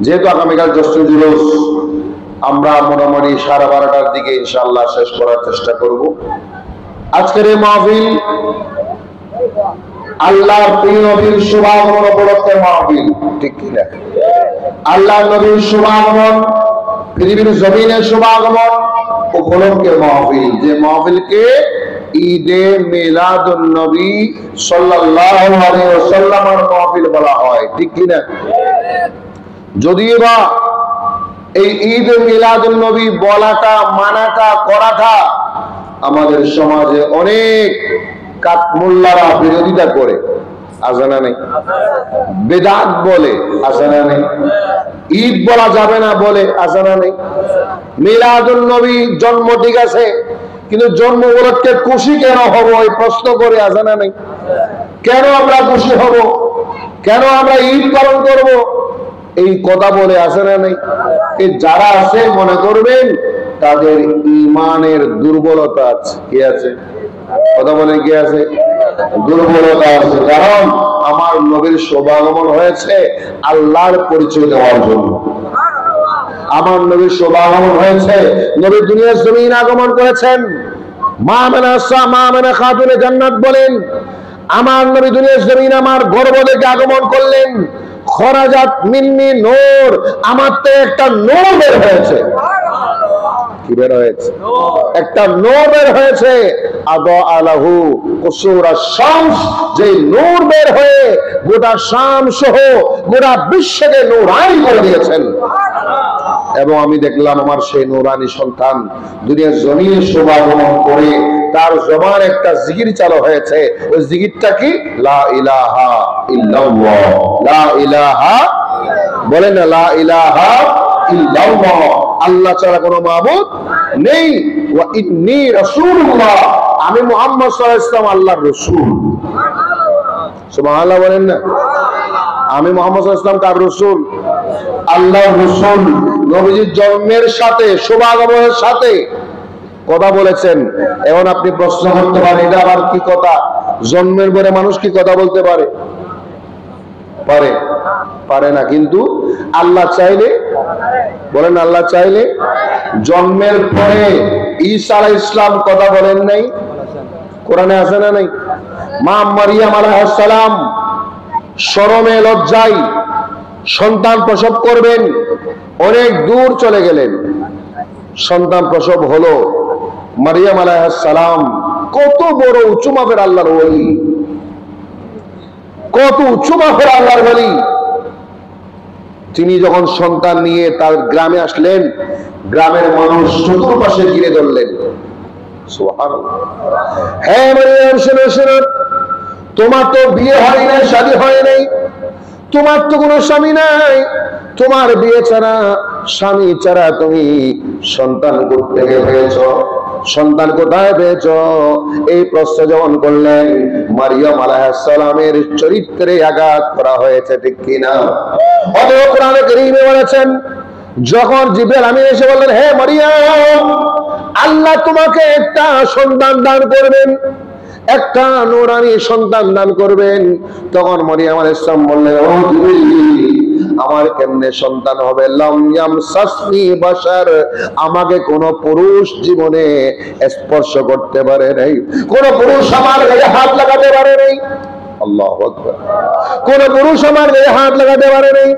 যেহেতু আগামীকাল জ্যৈষ্ঠ জুলুস, আমরা মোটামুটি 12:30টার দিকে ইনশাআল্লাহ শেষ করার চেষ্টা করব। আজকের এই মাহফিল আল্লাহর প্রিয় নবীর শুভাগমন উপলক্ষে মাহফিল, ঠিক কিনা? আল্লাহর নবীর শুভাগমন, পৃথিবীর জমিনের শুভাগমন উপলক্ষে মাহফিল, যে মাহফিলকে ঈদে মিলাদুন নবী সাল্লাল্লাহু আলাইহি ওয়াসাল্লামের মাহফিল বলা হয়, ঠিক কিনা? যদিও বা এই ঈদে মিলাদুন নবী বলাটা, মানাটা, করাটা আমাদের সমাজে অনেক কাঠমোল্লারা বিরোধিতা করে, আছে না নেই? বেদাত বলে, আছে না নেই? ঈদ বলা যাবে না বলে, আছে না নেই? মিলাদুন নবী জন্ম ঠিক আছে, কিন্তু জন্ম উপলক্ষে খুশি কেন হব এই প্রশ্ন করে, আছে না নেই? কেন আমরা খুশি হব, কেন আমরা ঈদ পালন করব এই কথা বলে, আছে না নেই? এই যারা আছে মনে করবেন তাদের ঈমানের দুর্বলতা আছে। কি আছে? কথা বলে কি আছে? দুর্বলতা আছে। কারণ আমার নবীর শুভাগমন হয়েছে আল্লাহর পরিচয় দেওয়ার জন্য। আমার নবীর শুভাগমন হয়েছে, নবী দুনিয়ার জমিন আগমন করেছেন। মা আমেনা খাতুনে জান্নাত বলেন, আমার নবী দুনিয়ার জমিন আমার গর্ভ থেকে আগমন করলেন। খরাজাত মিন্নি নূর, আমার তো একটা নূর বের হয়েছে। কি বের হয়েছে? একটা নূর বের হয়েছে। আদা আলাহু কুসুরা শামস, যে নূর বের হয়ে গোটা শাম সহ গোটা বিশ্বকে নূরানি করে দিয়েছেন। এবং আমি দেখলাম আমার সেই নূরানি সন্তান দুনিয়ার জমিনে শুভাগমন করে তার জবান একটা জিকির চালু হয়েছে। ওই জিকিরটা কি? লা ইলাহা ইল্লাল্লাহ। লা ইলাহা, বলেন না, লা ইলাহা ইল্লাল্লাহ, আল্লাহ ছাড়া কোনো মাবুদ নেই। ওয়া ইন্নী রাসূলুল্লাহ, আমি মুহাম্মদ সাল্লাল্লাহু আলাইহি ওয়াসাল্লাম আল্লাহর রাসূল। সুবহানাল্লাহ বলেন না? আমি মুহাম্মদ সাল্লাল্লাহু আলাইহি ওয়াসাল্লাম কার রাসূল? আল্লাহর রাসূল। নবীজির জন্মের সাথে, শুভাগমনের সাথে কথা বলেছেন। এখন আপনি প্রশ্ন করতে পারেন, এটা আবার কি কথা? জন্মের পরে মানুষ কি কথা বলতে পারে? পারে? পারে না। কিন্তু আল্লাহ চাইলে, বলেন আল্লাহ চাইলে, জন্মের পরে ঈসা আলাইহিস সালাম কথা বলেন নাই? কোরআনে আছে না নাই? মা মারিয়াম আলাইহিস সালাম শরমে লজ্জায় সন্তান প্রসব করবেন, অনেক দূর চলে গেলেন। সন্তান প্রসব হলো। মারিয়াম আলাইহিস সালাম কত বড় উঁচু মাপের আল্লাহর ওলি, কত উঁচু মাপের আল্লাহর ওলি। তিনি যখন সন্তান নিয়ে তার গ্রামে আসলেন, গ্রামের মানুষ চতুর্পাশে ঘিরে ধরলেন। সুবহানাল্লাহ। হ্যাঁ মারিয়াম, শোনো শোনো, তোমার তো বিয়ে হয় নাই, শাদী হয় নাই, তোমার তো কোনো স্বামী নাই, তোমার বিয়ে ছাড়া, স্বামী ছাড়া তুমি সন্তান করতে পেয়েছ, সন্তান কোথায় পেয়েছ? এই প্রশ্ন যখন করলেন, মারিয়াম আলাইহিস সালামের চরিত্রে আঘাত করা হয়েছে, ঠিক কিনা? অতএব কোরআনে কারীমে বলেছেন, যখন জিবরাইল আমিন এসে বললেন, হে মারিয়াম, আল্লাহ তোমাকে একটা সন্তান দান করবেন, একটা নূরানি সন্তান দান করবেন, তখন মারিয়াম আলাইহিস সালাম বললেন, ও জিবরাইল, আমার কেমনে সন্তান হবে? লাম ইয়ামসাসনি বাশার, আমাকে কোন পুরুষ জীবনে স্পর্শ করতে পারে নাই, কোন পুরুষ আমার গায়ে হাত লাগাতে পারে নাই। আল্লাহু আকবার। কোন পুরুষ আমার গায়ে হাত লাগাতে পারে নাই,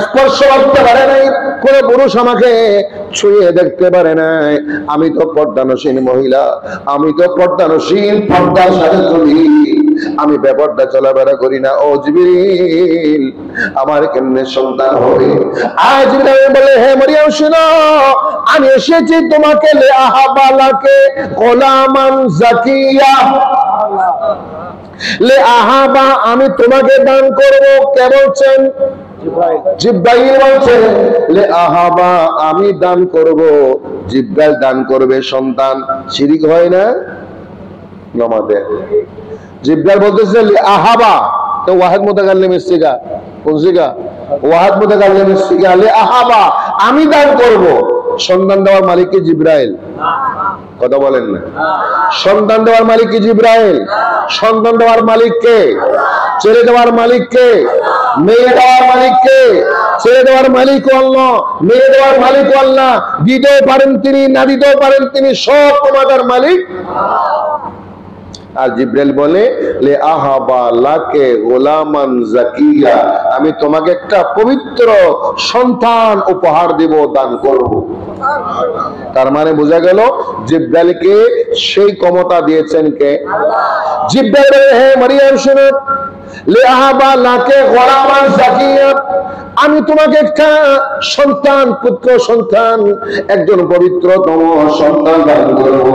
স্পর্শ করতে পারে নাই, কোন পুরুষ আমাকে ছুঁয়ে দেখতে পারে নাই। আমি তো পর্দানসীন মহিলা, আমি তো পর্দানসীন, পর্দার সাথে চলি, আমি বেপরদা চলাফেরা করি না। ও জিবরিল, আমার কেমনে সন্তান হবে? আর জিবরিল বলে, হে মারিয়াম শোনো, আমি এসেছি তোমাকে লে আহাবালাকে গোলামান জাকিয়া, লে আহাবা, আমি তোমাকে দান করব। কে বলছেন? জিবরাইল বলছেন, লে আহাবা, আমি দান করব। জিবরাইল দান করবে সন্তান। শিরিক হয় না আমাদের? জিবরাইল বলতেছে লে আহাবা, তো ওয়াহিদ মুতাকাল্লিমের সিগা, কোন সিগা? ওয়াহিদ মুতাকাল্লিমের সিগা। লে আহাবা, আমি দান করব। সন্তান দেওয়ার মালিক কি জিবরাইল? কথা বলেন না। সন্তান দেওয়ার মালিক কি জিবরাইল? সন্তান দেওয়ার মালিক কে? ছেলে দেওয়ার মালিক কে? মেয়ে দেওয়ার মালিক কে? ছেড়ে দেওয়ার মালিকও আল্লাহ, মেরে দেওয়ার মালিকও আল্লাহ, দিতেও পারেন তিনি, না দিতেও পারেন তিনি, সব ক্ষমতার মালিক। আর জিব্রাইল বলে লে আহাবা লাকে গোলামান জাকিয়া, আমি তোমাকে একটা পবিত্র সন্তান উপহার দেব, দান করব। তার মানে বোঝা গেল জিব্রাইলকে সেই ক্ষমতা দিয়েছেন কে? জিব্রাইল বলে হে মারিয়াম শুনো, লে আহাবা লাকে গোলামান জাকিয়া, আমি তোমাকে একটা সন্তান, পুত্র সন্তান, একজন পবিত্রতম সন্তান দান করব।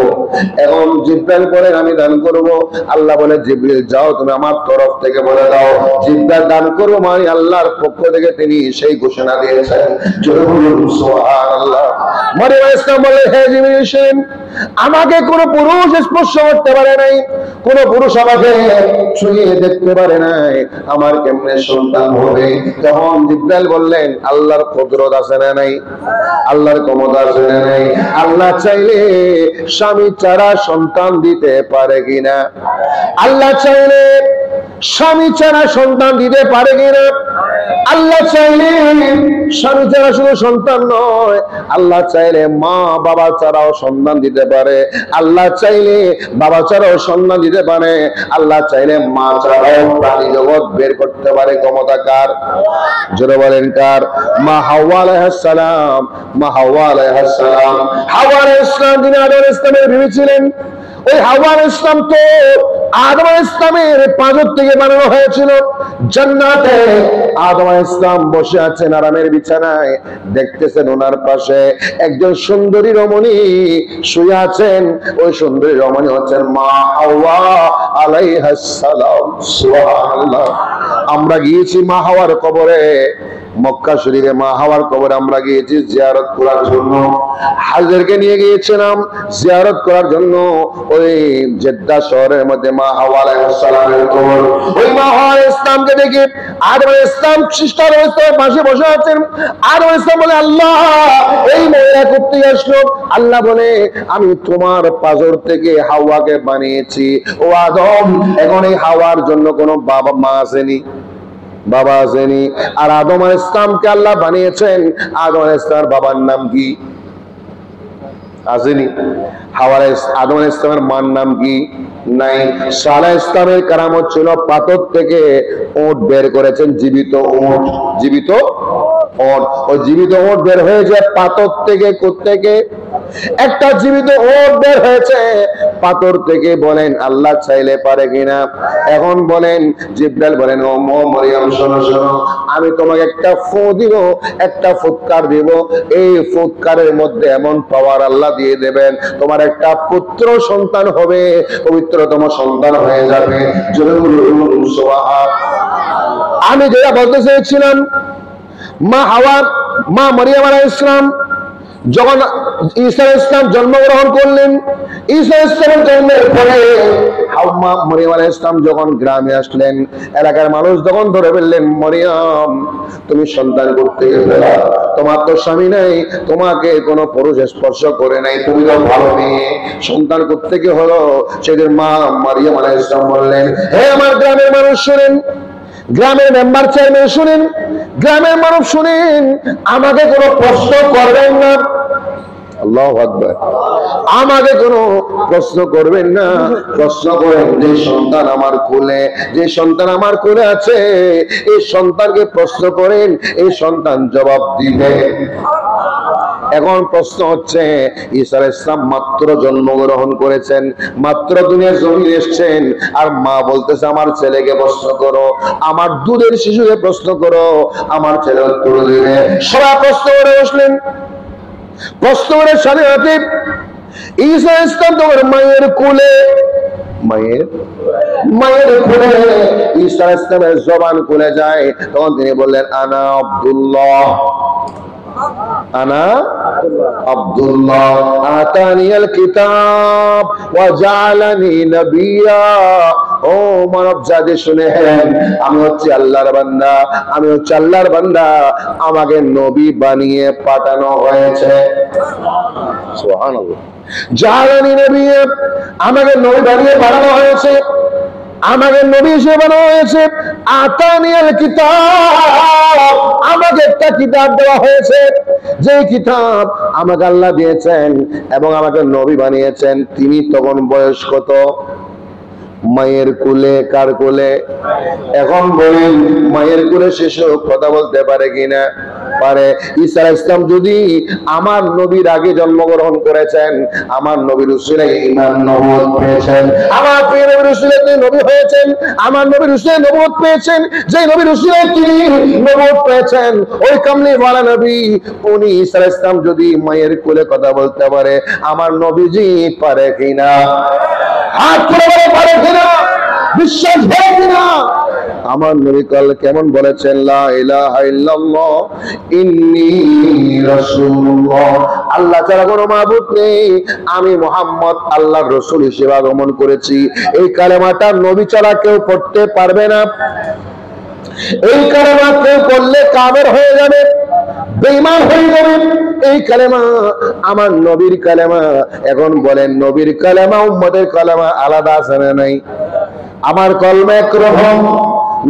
এখন জিব্রাইল বলেন আমি দান করব। আল্লাহ বলে জিব্রাইল যাও তুমি আমার তরফ থেকে বলে দাও। জিব্রাইল দান করবো মানে আল্লাহর পক্ষ থেকে তিনি সেই ঘোষণা দিয়েছেন। জোরে বলুন সুবহানাল্লাহ। মারিয়াম ইসলাম বলে হে জিব্রাইল শুনেন, আমাকে কোনো পুরুষ স্পর্শ করতে পারে নাই, কোন পুরুষ আমাকে ছুঁয়ে দেখতে পারে নাই, আমার কেমনে সন্তান হবে? তখন জিব্রাইল বললেন আল্লাহর কুদরত আছে না নাই? আল্লাহর ক্ষমতা আছে না নাই? আল্লাহ চাইলে স্বামী ছাড়া সন্তান দিতে পারে কিনা? আল্লাহ চাইলে স্বামী ছাড়া সন্তান দিতে পারে কিনা? আল্লাহ চাইলে স্বামী ছাড়া শুধু সন্তান নয়, আল্লাহ চাইলে মা বাবা ছাড়াও সন্তান দিতে পারে। আল্লাহ চাইলে বাবা ছাড়াও সন্তান দিতে পারে। আল্লাহ চাইলে মা ছাড়াও প্রাণী জগৎ বের করতে পারে। ক্ষমতা কার? জোরে বলেন কার? মা হাওয়া আলাইহিস সালাম। মা হাওয়া আলাইহিস সালাম, হাওয়া আলাইহিস সালাম যিনি আদম আলাইহিস সালামের বিবি ছিলেন, ওই হাওয়া আলাইহিস সালাম তো আদম আলাইহিস সালামের পাঁজর থেকে বানানো হয়েছিল। জান্নাতে আদম আলাইহিস সালাম বসে আছেন আরামের বিছানায়, দেখতেছেন ওনার পাশে একজন সুন্দরী রমণী শুয়ে আছেন। ওই সুন্দরী রমণী হচ্ছেন মা হাওয়া আলাইহিস সালাম। সুবহানাল্লাহ। আমরা গিয়েছি মা হাওয়ার কবরে, মক্কা শরীফে মা হাওয়ার কবরে আমরা গিয়েছি জিয়ারত করার জন্য। হাজেরকে নিয়ে গিয়েছিলাম জিয়ারত করার জন্য। ওই জেদ্দা শহরের মধ্যে মা হাওয়া আলাইহিস সালামের কবর। ওই মা হাওয়া আলাইহিস সালামকে দেখে আদম আলাইহিস সালাম খ্রিস্টান অবস্থায় পাশে বসে আছেন। আদম আলাইহিস সালাম বলে আল্লাহ এই মহিলা করতে আসলো। আল্লাহ বলে আমি তোমার পাঁজর থেকে হাওয়াকে বানিয়েছি। ও আদম, এখন এই হাওয়ার জন্য কোনো বাবা মা আসেনি, বাবা আসেনি। আর আদম আলাইহিস সালামকে আল্লাহ বানিয়েছেন, আদম আলাইহিস সালামের বাবার নাম কি? আসেনি। আদম আলাইহিস সালামের মার নাম কি? নাই। সালাহ ইসলামের কারামত ছিল পাথর থেকে ওট বের করেছেন, জীবিত ওট, জীবিত ওট। ওই জীবিত ওট বের হয়েছে পাথর থেকে। কোত্থেকে? একটা জীবিত ওট বের হয়েছে পাথর থেকে। বলেন আল্লাহ চাইলে পারে কিনা? এখন বলেন জিব্রাইল বলেন ও মরিয়ম শোনো শোনো, আমি তোমাকে একটা ফু দিব, একটা ফুৎকার দিব। এই ফুৎকারের মধ্যে এমন পাওয়ার আল্লাহ দিয়ে দেবেন, তোমার একটা পুত্র সন্তান হবে, পবিত্রতম সন্তান হয়ে যাবে। জোরে বলুন সুবহানাল্লাহ। আমি যেটা বলতে চেয়েছিলাম, মা হাওয়া, মা মারিয়াম আলাইহিস সালাম যখন ঈসা আলাইহিস সালাম জন্মগ্রহণ করলেন, ঈসা আলাইহিস সালামের জন্মের পরে হাওয়া মারিয়াম আলাইহিস সালাম যখন গ্রামে আসলেন, এলাকার মানুষ তখন ধরে ফেললেন মরিয়ম তুমি সন্তান করতে গেলে, তোমার তো স্বামী নাই, তোমাকে কোনো পুরুষ স্পর্শ করে নাই, তুমি তো ভালো মেয়ে, সন্তান করতে গিয়ে হলো। সেদিন মা মারিয়াম আলাইহিস সালাম বললেন হে আমার গ্রামের মানুষ শুনেন, গ্রামের মেম্বার চেয়ারম্যান শুনেন, গ্রামের মানুষ শুনেন, আমাকে কোনো প্রশ্ন করবেন না। আল্লাহু আকবার। আমাকে কোনো প্রশ্ন করবেন না। প্রশ্ন করেন যে সন্তান আমার কোলে, যে সন্তান আমার কোলে আছে, এই সন্তানকে প্রশ্ন করেন, এই সন্তান জবাব দিবে। এখন প্রশ্ন হচ্ছে ঈসা আলাইহিস সালাম মাত্র জন্মগ্রহণ করেছেন, মাত্র দুনিয়ার জমিনে এসেছেন, আর মা বলতেছে আমার ছেলেকে প্রশ্ন করো, আমার দুধের শিশুকে প্রশ্ন করো, আমার ছেলে উত্তর দিবে। সবাই প্রশ্ন করে বসলেন। প্রশ্ন করে সাথে সাথে ঈসা আলাইহিস সালাম তোমার মায়ের কোলে, মায়ের কোলে ঈসা আলাইহিস সালামের জবান খুলে যায়। তখন তিনি বললেন আনা আব্দুল্লাহ, আনা আব্দুল্লাহ আতানিয়াল কিতাব ওয়া জাআলানি নবিয়্যা। ও মানব জাতি শুনে, আমি হচ্ছে আল্লাহর বান্দা, আমি হচ্ছে আল্লাহর বান্দা, আমাকে নবী বানিয়ে পাঠানো হয়েছে। সুবহানাল্লাহ। জাআলানি নবিয়্যা, আমাকে নবী বানিয়ে পাঠানো হয়েছে। আমাকে নবী হিসেবে বানানো হয়েছে। আতানিয়াল কিতাব, আমাকে একটা কিতাব দেওয়া হয়েছে, যে কিতাব আমাকে আল্লাহ দিয়েছেন এবং আমাকে নবী বানিয়েছেন। তিনি তখন বয়স কত? মায়ের কোলে। কার কোলে? এখন বলেন, মায়ের কোলে শিশু কথা বলতে পারে কিনা? পারে। ঈসা আলাইহিস সালাম যদি আমার নবীর আগে জন্মগ্রহণ করেছেন, আমার নবীর উসিলায় ঈমান নবুয়ত পেয়েছেন, আমার প্রিয় নবীর উসিলায় তিনি নবী হয়েছেন, আমার নবীর উসিলায় নবুয়ত পেয়েছেন, যে নবীর উসিলায় তিনি নবুয়ত পেয়েছেন, ওই কামলি ওয়ালা নবী উনি ঈসা আলাইহিস সালাম যদি মায়ের কোলে কথা বলতে পারে, আমার নবীজি পারে কিনা? হাত তুলে বলে পারে কিনা? বিশ্বাস হয় কিনা? আমার নবী কাল কেমন বলেছেন, লা ইলাহা ইল্লাল্লাহ ইন্নী রাসূলুল্লাহ, আল্লাহ ছাড়া কোনো মাবুদ নেই, আমি মুহাম্মদ আল্লাহর রাসূল হিসেবে আগমন করেছি। এই কালেমাটা নবী ছাড়া কেউ পড়তে পারবে না। এই কালেমা কেউ পড়লে কাফের হয়ে যাবে, বেঈমান হয়ে যাবে। এই কালেমা আমার নবীর কালেমা। এখন বলেন, নবীর কালেমা উম্মতের কালেমা আলাদা আছে না নাই? আমার কলমা একরকম,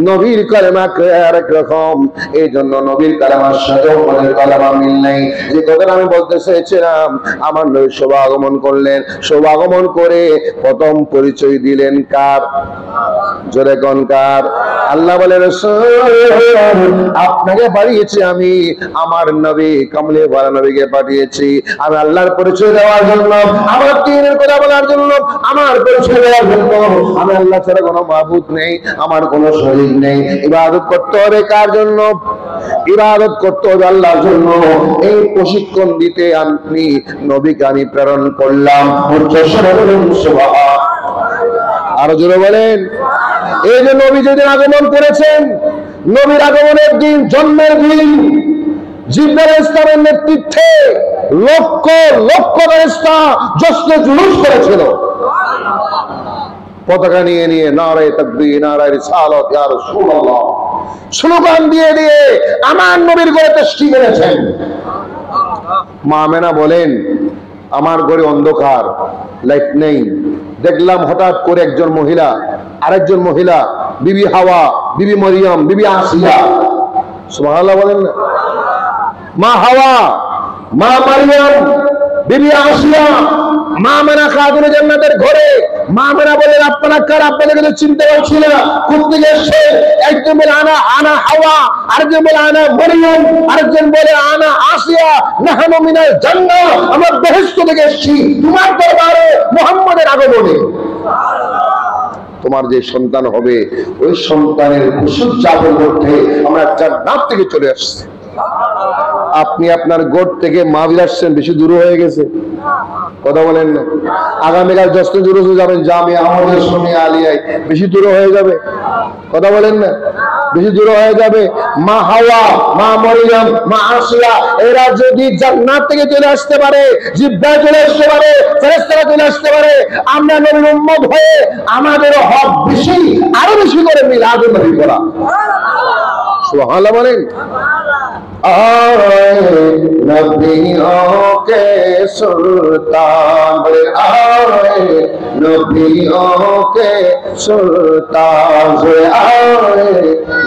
নবীর কালেমা আরেক রকম। এই জন্য নবীর কালেমার সাথে উম্মতের কালেমা মিল নাই। যে কথাটা আমি বলতে চেয়েছিলাম, আমার নবী শুভাগমন করলেন, শুভাগমন করে প্রথম পরিচয় দিলেন কার? জোরে কোন কার? আল্লাহ বলে, রাসূল আপনাকে পাঠিয়েছি আমি, আমার নবী কামলে ওয়ালা নবীকে পাঠিয়েছি আমি আল্লাহর পরিচয় দেওয়ার জন্য, আমার দ্বীনের কথা বলার জন্য, আমার পরিচয় দেওয়ার জন্য। আমি আল্লাহ ছাড়া কোনো মাবুদ নেই, আমার কোনো শরীক নেই। ইবাদত করতে হবে কার জন্য? ইবাদত করতে হবে আল্লাহর জন্য। এই প্রশিক্ষণ দিতে আমি নবীকে আমি প্রেরণ করলাম। সুবহানাল্লাহ। আরো জোরে বলেন। এই যে নবী যেদিন আগমন করেছেন, নবীর আগমনের দিন, জন্মের দিন, জিবরাইল আলাইহিস সালামের নেতৃত্বে লক্ষ লক্ষ ফেরেশতা জশ্নে জুলুস করেছিল, পতাকা নিয়ে নিয়ে, নারায়ে তাকবীর, নারায়ে রিসালাত, ইয়া রাসূলুল্লাহ স্লোগান দিয়ে দিয়ে আমার নবীর ঘরে তাশরীফ এনেছেন। মা আমেনা বলেন, আমার ঘরে অন্ধকার, লাইট নেই। দেখলাম হঠাৎ করে একজন মহিলা, আরেকজন মহিলা, বিবি হাওয়া, বিবি মরিয়ম, বিবি আসিয়া, সুবহানাল্লাহ বলেন না? মা হাওয়া, মা মরিয়ম, বিবি আসিয়া, মা আমেনা খাতুনে জান্নাতের ঘরে। মা আমেনা বলেন, আপনারা কার? আপনাদেরকে চিনতে পারছি না, কোথেকে এসেছেন? একজন বলে আনা আনা হাওয়া, আরেকজন বলে আনা মরিয়ম, আরেকজন বলে আনা আসিয়া, নাহনু মিনাল জান্নাহ, আমরা বেহেশত থেকে এসেছি তোমার দরবারে মুহাম্মদের আগমনে। তোমার যে সন্তান হবে, ওই সন্তানের খুশি উদযাপন করতে আমরা জান্নাত থেকে চলে আসছি। আপনি আপনার গোট থেকে মাহফিল আসছেন, বেশি দূর হয়ে গেছে, কথা বলেন না? আগামীকাল জশ্নে জুলুসে যাবেন জামিয়া আহমদিয়া সুন্নিয়া আলিয়ায়, বেশি দূর হয়ে যাবে, কথা বলেন না? বেশি দূর হয়ে যাবে। মা হাওয়া, মা মরিয়ম, মা আসিয়া, এরা যদি জান্নাত থেকে চলে আসতে পারে, জিব্রাইল চলে আসতে পারে, ফেরেশতারা চলে আসতে পারে, আমরা নবীর উম্মত হয়ে আমাদের হক বেশি, আরো বেশি করে মিলাদুন নবী করা। সুবহানাল্লাহ বলেন। नबियों के सुल्तान, बोले आए नबियों के सुल्तान, बोले आए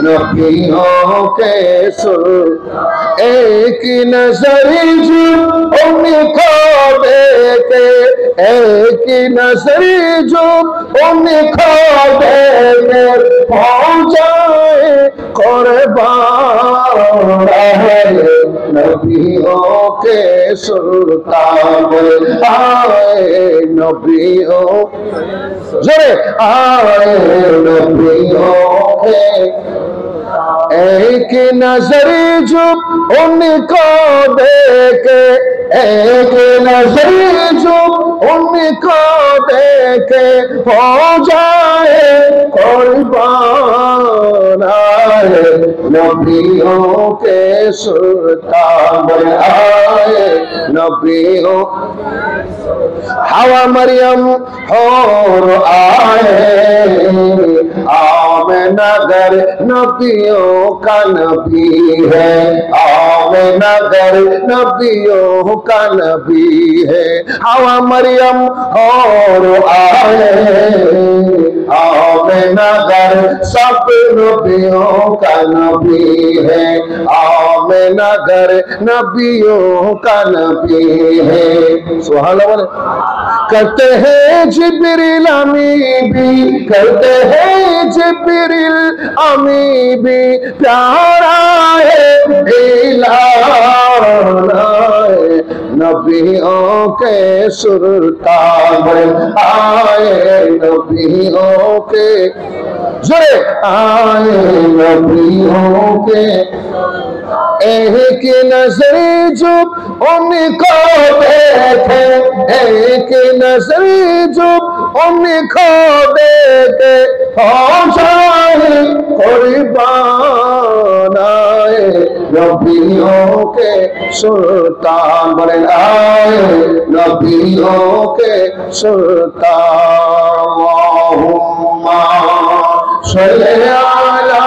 नबियों के सुल्तान। एक नजरी जो उनको देखे, एक नजरी जो उनको देखे, पहुंचाए कुर्बान नबियों के सुल्तान, आए नबियों, जोरे आए नबियों के। एक नजर जो उनको देखे, एक नजर जो उनको देखे, हो जाए कुर्बान नबियों के सुल्तान, आए नबियों। हवा मरियम और आए आमनगर नबियों का नबी है, आमनगर नबियों का नबी है हवा मरियम और आए आमिना घर सब नबियों का नबी है आमिना घर नबियों का नबी है सुभान अल्लाह बोले करते हैं जिब्रील अमी भी करते हैं जिब्रील अमी भी प्यारा है नबियों के सुल्तान आए नबियों के जोरे आए नबियों के एक नजर जो उनको देखे एक नजर जो उनको देखे हो जाए कुर्बान आए नबियों के सुल्तान बोले आए नबियों के सुल्तान अल्लाहुम्मा सल्ली अला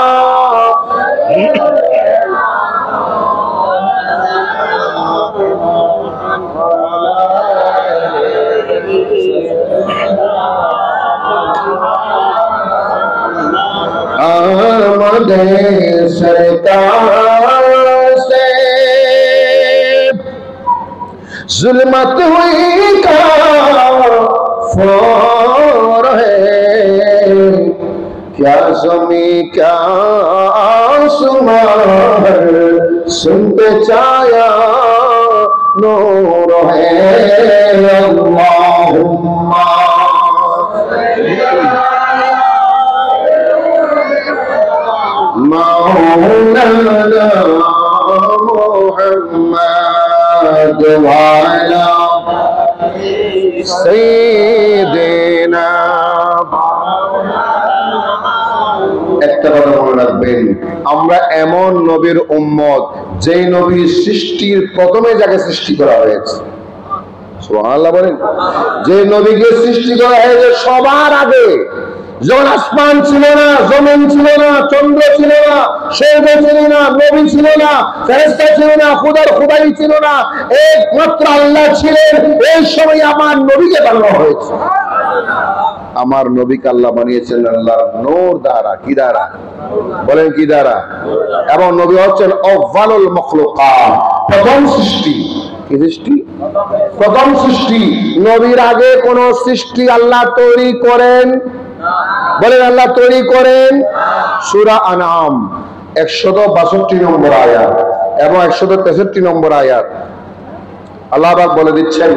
आमदे सरकार से जुल्मत हुई का फोर है क्या ज़मी क्या आसमान सुनते चाया नूर है अल्लाहुम्मा मौलाना मुहम्मद वाला सय्यिदना একটা কথা মনে রাখবেন আমরা এমন নবীর উম্মত যেই নবী সৃষ্টির প্রথমে যাকে সৃষ্টি করা হয়েছে সুবহানাল্লাহ বলেন যে নবীকে সৃষ্টি করা হয়েছে সবার আগে যখন আসমান ছিল না জমিন ছিল না চন্দ্র ছিল না সূর্য ছিল না নবী ছিল না ফেরেশতা ছিল না খুদার খুদাই ছিল না একমাত্র আল্লাহ ছিলেন এই সময় আমার নবীকে বানানো হয়েছে আমার নবীকে আল্লাহ বানিয়েছেন আল্লাহর নূর দ্বারা কি দ্বারা বলেন কি দ্বারা এবং নবী হচ্ছেন আউয়ালুল মাখলুকাত প্রথম সৃষ্টি কি সৃষ্টি প্রথম সৃষ্টি নবীর আগে কোন সৃষ্টি আল্লাহ তৈরি করেন বলেন আল্লাহ তৈরি করেন সূরা আনআম 162 নম্বর আয়াত এবং 163 নম্বর আয়াত আল্লাহ পাক বলে দিচ্ছেন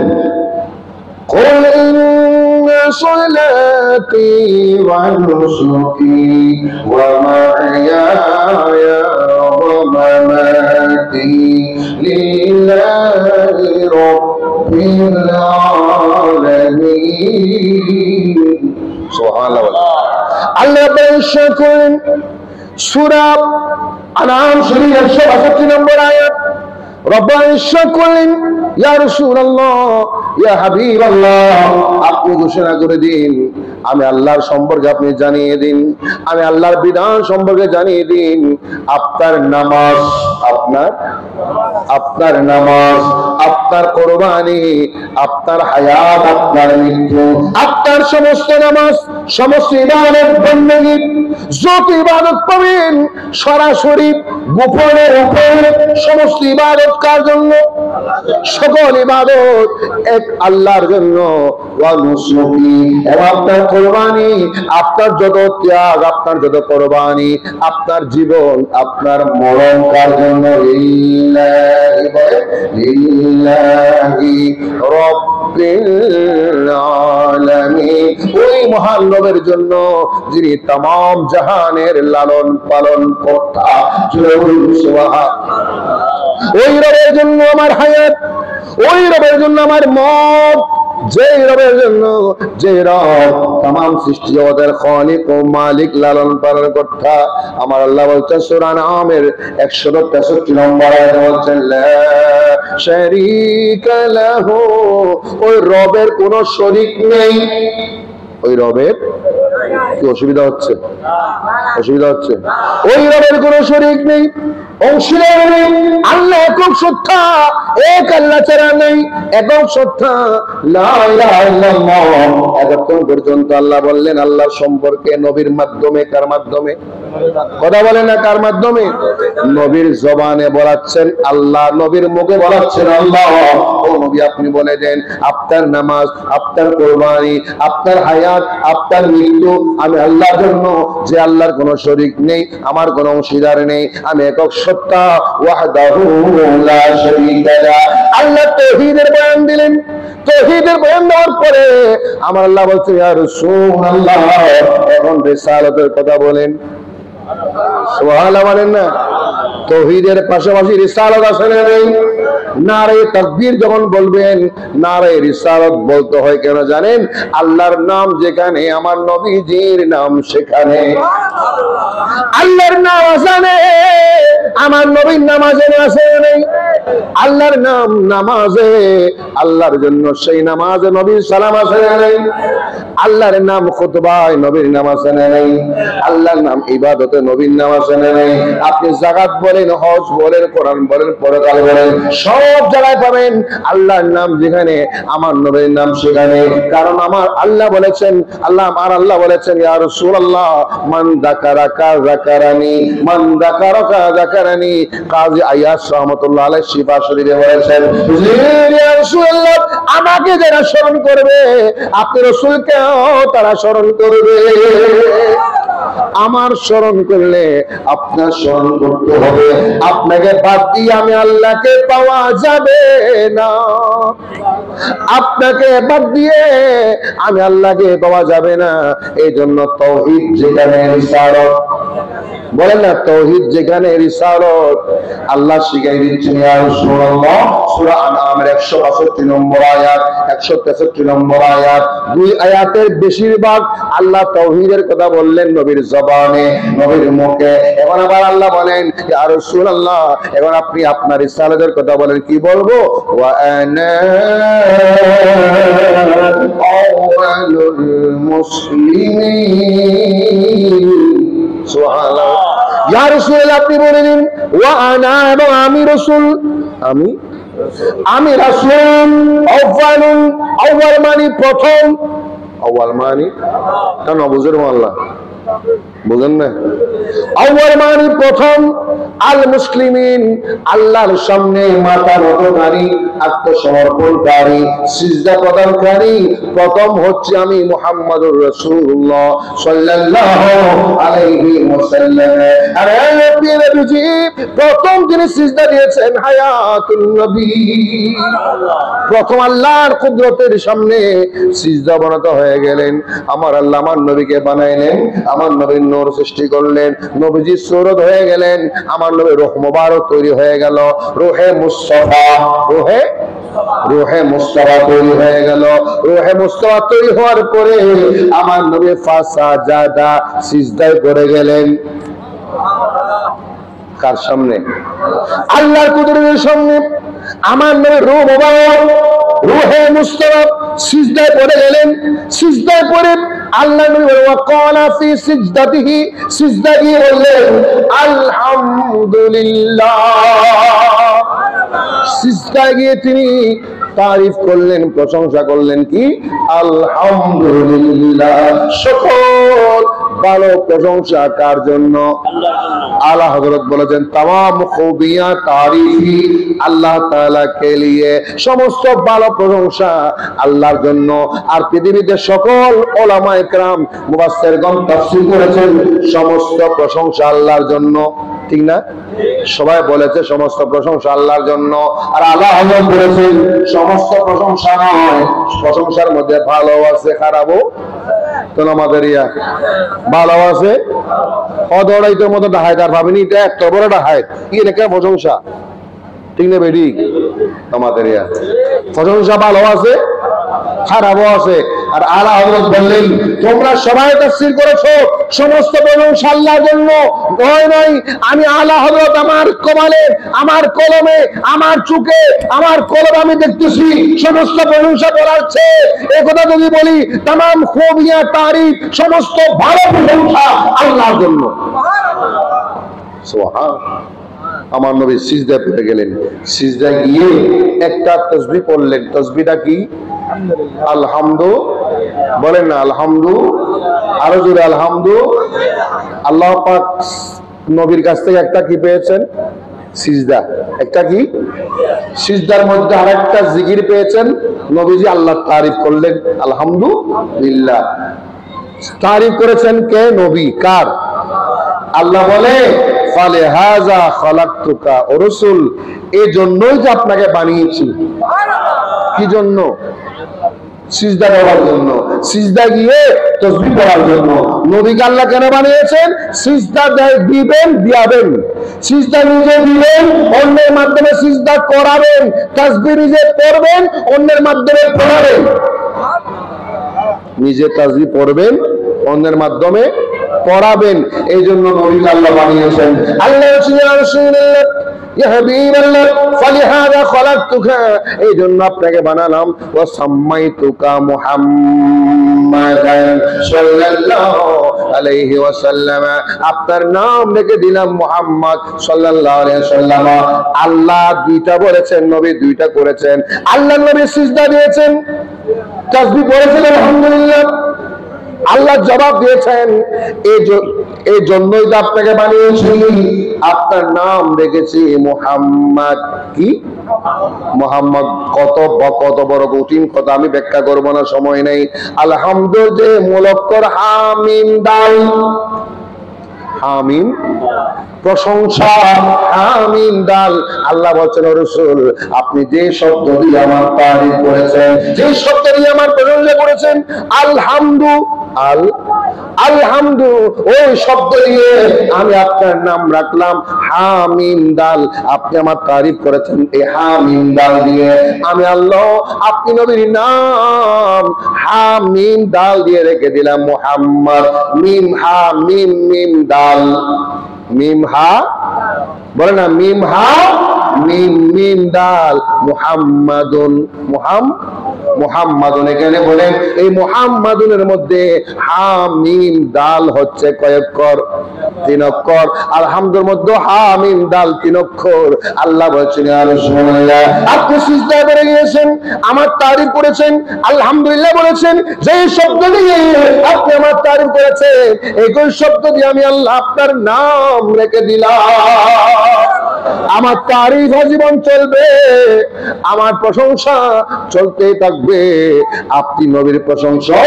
কুল ইন্না সালাতি ওয়া নুসুকি ওয়া মাহইয়ায়া ওয়া মামাতি লিল্লাহি রাব্বিল আলামিন সুবহানাল্লাহ আল্লাহ বলেন করেন সূরা আনআম শরীফ 162 নম্বর আয়াত রব্বানা ইরশাদ করলেন ইয়া রাসূলুল্লাহ ইয়া হাবিবাল্লাহ আপনি ঘোষণা করে দিন আমি আল্লাহর সম্পর্কে আপনি জানিয়ে দিন আমি আল্লাহর বিধান সম্পর্কে জানিয়ে দিন আপনার নামাজ আপনার নামাজ আপনার কুরবানি আপনার হায়াত আপনার মৃত্যু আপনার সমস্ত নামাজ সমস্ত ইবাদত বন্দেগী যত ইবাদত করবেন সরাসরি গোপনে উপরে সমস্ত ইবাদত কার জন্য সকল ইবাদত এক আল্লাহর জন্য ওয়া নুসুকি এবং আপনার কুরবানি আপনার যত ত্যাগ আপনার যত কুরবানি আপনার জীবন আপনার মরণ কার জন্য লিল্লাহি রাব্বিল আলামিন ওই মহান রবের জন্য যিনি तमाम জাহানের লালন পালন কর্তা সুবহানাল্লাহ ওই রবের জন্য আমার হায়াত ওই রবের জন্য আমার মত যে রবের জন্য যে রব तमाम সৃষ্টি জগতের খালিক ও মালিক লালন পালন কর্তা আমার আল্লাহ বলছেন সূরা আনআমের 163 নম্বর আয়াতে বলছেন লা শারীকা লাহু ওই রবের কোনো শরীক নেই ওই রবের কি অসুবিধা হচ্ছে ওই রবের কোনো শরীক নেই অংশীদার নেই, আল্লাহ একক সত্তা, এক আল্লাহ ছাড়া নেই, একক সত্তা, লা ইলাহা ইল্লাল্লাহ। এতক্ষণ পর্যন্ত আল্লাহ বললেন আল্লাহর সম্পর্কে নবীর মাধ্যমে। কার মাধ্যমে কথা বলেন না? কার মাধ্যমে? নবীর জবানে বলাচ্ছেন আল্লাহ, নবীর মুখে বলাচ্ছেন আল্লাহ। ও নবী, আপনি বলে দেন আপনার নামাজ, আপনার কুরবানি, আপনার হায়াত, আপনার মৃত্যু আমি আল্লাহর জন্য, যে আল্লাহর কোনো শরীক নেই, আমার কোনো অংশীদার নেই, আমি একক সত্তা, ওয়াহদাহু লা শারীকা লাহ। আল্লাহ তাওহীদের বয়ান দিলেন। তাওহীদের বয়ান দেওয়ার পরে আমার আল্লাহ বলছে ইয়া রাসূলুল্লাহ, এখন রিসালাতের কথা বলেন। সুবহানাল্লাহ বলেন না? তাওহীদের পাশাপাশি রিসালাত আছে না নেই? নারে তাকবীর যখন বলবেন, নারে রিসালাত বলতে হয় কেন জানেন? আল্লাহর নাম যেখানে, আমার নবীজির নাম সেখানে। আল্লাহর নাম আসানে, আমার নবীর নাম আছে নেই? আল্লাহর নাম নামাজে, আল্লাহর জন্য সেই নামাজে নবীর সালাম আছে না নেই? আল্লাহর নাম খুতবায়, নবীর নাম আছে না নেই? আল্লাহর নাম ইবাদতে, নবীর নাম আছে না নেই? আপনি যাকাত বলেন, হজ বলেন, কোরআন বলেন, পরকাল বলেন, সব জায়গায় পাবেন আল্লাহর নাম যেখানে, আমার নবীর নাম সেখানে। কারণ আমার আল্লাহ বলেছেন, আল্লাহ বলেছেন ইয়া রাসূলুল্লাহ মান যাকারাকা যাকারানি, মান যাকারাকা যাকারানি। কাজী আয়াস রাহমাতুল্লাহ আলাইহি শিফা শরীফে বলেছেন ইয়া রাসূলুল্লাহ, আমাকে যারা স্মরণ করবে আপনি রাসূলকেও তারা স্মরণ করবে। আমার স্মরণ করলে আপনার স্মরণ করতে হবে। আপনাকে বাদ দিয়ে আমি আল্লাহকে পাওয়া যাবে না, আপনাকে বাদ দিয়ে আমি আল্লাহকে পাওয়া যাবে না। এই জন্য তাওহীদ যেখানে রিসালাত, বলেন না তাওহীদ যেখানে রিসালাত, আল্লাহ শিখাই দিচ্ছেন ইয়া রাসূলুল্লাহ সূরা আনআমের 162 নম্বর আয়াত, 163 নম্বর আয়াত, দুই আয়াতের বেশিরভাগ আল্লাহ তাওহীদের কথা বললেন নবীর জবানে, নবীর মুখে। এখন আবার আল্লাহ বলেন ইয়া রাসূলুল্লাহ, এখন আপনি আপনার রিসালাতের কথা বলেন। কি বলবো? ওয়া আনা আউয়ালুল মুসলিমিন। সুবহানাল্লাহ। ইয়া রাসূলুল্লাহ, আপনি বলে দিন ওয়া আনা, এবং আমি রাসূল, আমি রাসূল। আউয়ালুন, আউয়াল মানে প্রথম, আউয়াল মানে কেন বুঝেন? আল্লাহ বুঝেন না? আউয়াল মানে প্রথম, আল মুসলিমিন আল্লাহর সামনে মাথা নতকারী, আত্মসমর্পণকারী, সিজদা প্রদানকারী। প্রথম হচ্ছে আমি মুহাম্মদুর রাসূলুল্লাহ সাল্লাল্লাহু আলাইহি ওয়াসাল্লাম। আর নবীজি প্রথম যিনি সিজদা দিয়েছেন হায়াতুন নবী, প্রথম আল্লাহর কুদরতের সামনে সিজদা বানাতে হয়ে গেলেন। আমার আল্লাহ আমার নবীকে বানাইলেন, আমার নবীর নূর সৃষ্টি করলেন, নবীজি সূরত হয়ে গেলেন, আমার নবীর রূহ মুবারক তৈরি হয়ে গেল, রূহে মুস্তাফা, রূহে মুস্তাফা তৈরি হয়ে গেল। রূহে মুস্তাফা তৈরি হওয়ার পরে আমার নবী ফাসাজাদা, সিজদায় পড়ে গেলেন। কার সামনে? আল্লাহর কুদরতের সামনে। আমার নবীর রূহ মুবারক, রূহে মুস্তাফা সিজদায় পড়ে গেলেন। সিজদায় পড়ে আল্লাহ নবী ওয়াকালা ফি সিজদাতিহি, সিজদা দিয়ে বললেন আলহামদুলিল্লাহ। সিজদায় গিয়ে তিনি তারিফ করলেন, প্রশংসা করলেন কি? আলহামদুলিল্লাহ। সকল ভালো প্রশংসা কার জন্য? আলা হযরত বলেছেন তামাম খুবিয়া তারিফি আল্লাহ তাআলা কে লিয়ে, সমস্ত ভালো প্রশংসা আল্লাহর জন্য। আর পৃথিবীতে সকল উলামায়ে কেরাম মুফাসসিরগণ তাফসীর করেছেন সমস্ত প্রশংসা আল্লাহর জন্য, ঠিক না? সবাই বলেছে সমস্ত প্রশংসা আল্লাহর জন্য। আর আল্লাহ হযরত বলেছেন সমস্ত প্রশংসা নয়, প্রশংসার মধ্যে ভালো আছে খারাপও। তো আমাদের ভালো আছে, অদড়াইতের মতো ডাহায়, তার ভাবিনি এটা এত বড় ডাহায়, কি রেখে প্রশংসা, ঠিক না বেডি? আমাদের প্রশংসা ভালো আছে, খারাপও আছে। আর আলা হযরত বললেন তোমরা সবাই তাফসীর করেছো সমস্ত প্রশংসা আল্লাহর জন্য, নয় নয়। আমি আলা হযরত আমার কমালে, আমার কলমে, আমার চোখে, আমার কলম আমি দেখতেছি সমস্ত প্রশংসা বলাচ্ছে। এই কথা যদি বলি তামাম খুবিয়া তারিফ, সমস্ত ভালো প্রশংসা আল্লাহর জন্য। সুবহান। আমার নবী সিজদায় পড়ে গেলেন। সিজদায় গিয়ে একটা তাসবিহ পড়লেন। তাসবিহটা কি? আলহামদু, বলেন না আলহামদু, আরো জোরে আলহামদু। আল্লাহ পাক নবীর কাছ থেকে একটা কি পেয়েছেন? সিজদা। একটা কি? সিজদার মধ্যে আরেকটা জিকির পেয়েছেন। নবীজি আল্লাহর তারিফ করলেন, আলহামদুলিল্লাহ। তারিফ করেছেন কে? নবী। কার? আল্লাহ বলে ফালিহাযা খালাকতুকা, ও রাসূল এই জন্যই যে আপনাকে বানিয়েছি। কি জন্য? সিজদা করার জন্য, সিজদা গিয়ে তাসবিহ পড়ার জন্য। নবীকে আল্লাহ কেন বানিয়েছেন? সিজদা দিবেন, দিয়াবেন। সিজদা নিজে দিবেন, অন্যের মাধ্যমে সিজদা করাবেন। তাসবিহ নিজে পড়বেন, অন্যের মাধ্যমে পড়াবেন। নিজে তাসবিহ পড়বেন, অন্যের মাধ্যমে পড়াবেন। এই জন্য নবীকে আল্লাহ বানিয়েছেন। আল্লাহ রাসূলুল্লাহ ইয়া হাবিবাল্লাহ ফালিহাযা খালাকতুকা, এই জন্য আপনাকে বানালাম। ওয়া সাম্মাইতুকা মুহাম্মাদান সাল্লাল্লাহু আলাইহি ওয়াসাল্লাম, আপনার নাম রেখে দিলাম মুহাম্মদ সাল্লাল্লাহু আলাইহি ওয়াসাল্লাম। আল্লাহ দুইটা বলেছেন, নবী দুইটা করেছেন। আল্লাহ নবী সিজদা দিয়েছেন, তাসবিহ পড়েছেন আলহামদুলিল্লাহ। আল্লাহ জবাব দিয়েছেন এই জন্যই তো আপনাকে বানিয়েছি, আপনার নাম রেখেছি মুহাম্মদ। কি মুহাম্মদ? কত বড় কঠিন কথা, আমি ব্যাখ্যা করবো না, সময় নেই। আলহামদুলিল্লাহ যে মুলক্কর হামিম দাল, হামিম প্রশংসা, হামিম দাল। আল্লাহ বলছেন ও রাসূল আপনি যে শব্দ দিয়ে আমার তারিফ করেছেন, যে শব্দ দিয়ে আমার প্রশংসা করেছেন, আলহামদু, আলহামদু, ওই শব্দ দিয়ে আমি আপনার নাম রাখলাম হামিম দাল। আপনি আমার তারিফ করেছেন এই হামিম দাল দিয়ে। আমি আল্লাহ আপনি নবীর নাম হামিম দাল দিয়ে রেখে দিলাম মুহাম্মদ। মিম হা মিম মিম দাল, মিম হা, বলে না মিম হা মিম মিম দাল, মুহাম্মাদুন, মুহাম্মাদুন। এখানে বলেন এই মুহাম্মাদুনের মধ্যে হা মিম দাল হচ্ছে কয় অক্ষর? 3 অক্ষর। আলহামদুর মধ্যে হা মিম দাল 3 অক্ষর। আল্লাহ বলছেন ইয়া রাসূলুল্লাহ আপনি সিজদায় পড়ে গিয়েছেন, আমার তারিফ করেছেন, আলহামদুলিল্লাহ বলেছেন, যে শব্দ দিয়ে আপনি আমার তারিফ করেছেন একই শব্দ দিয়ে আমি আল্লাহ আপনার নাম রেখে দিলাম। আমার তারিফ জীবন চলবে, আমার প্রশংসা চলতেই থাকবে। আপনি নবীর প্রশংসা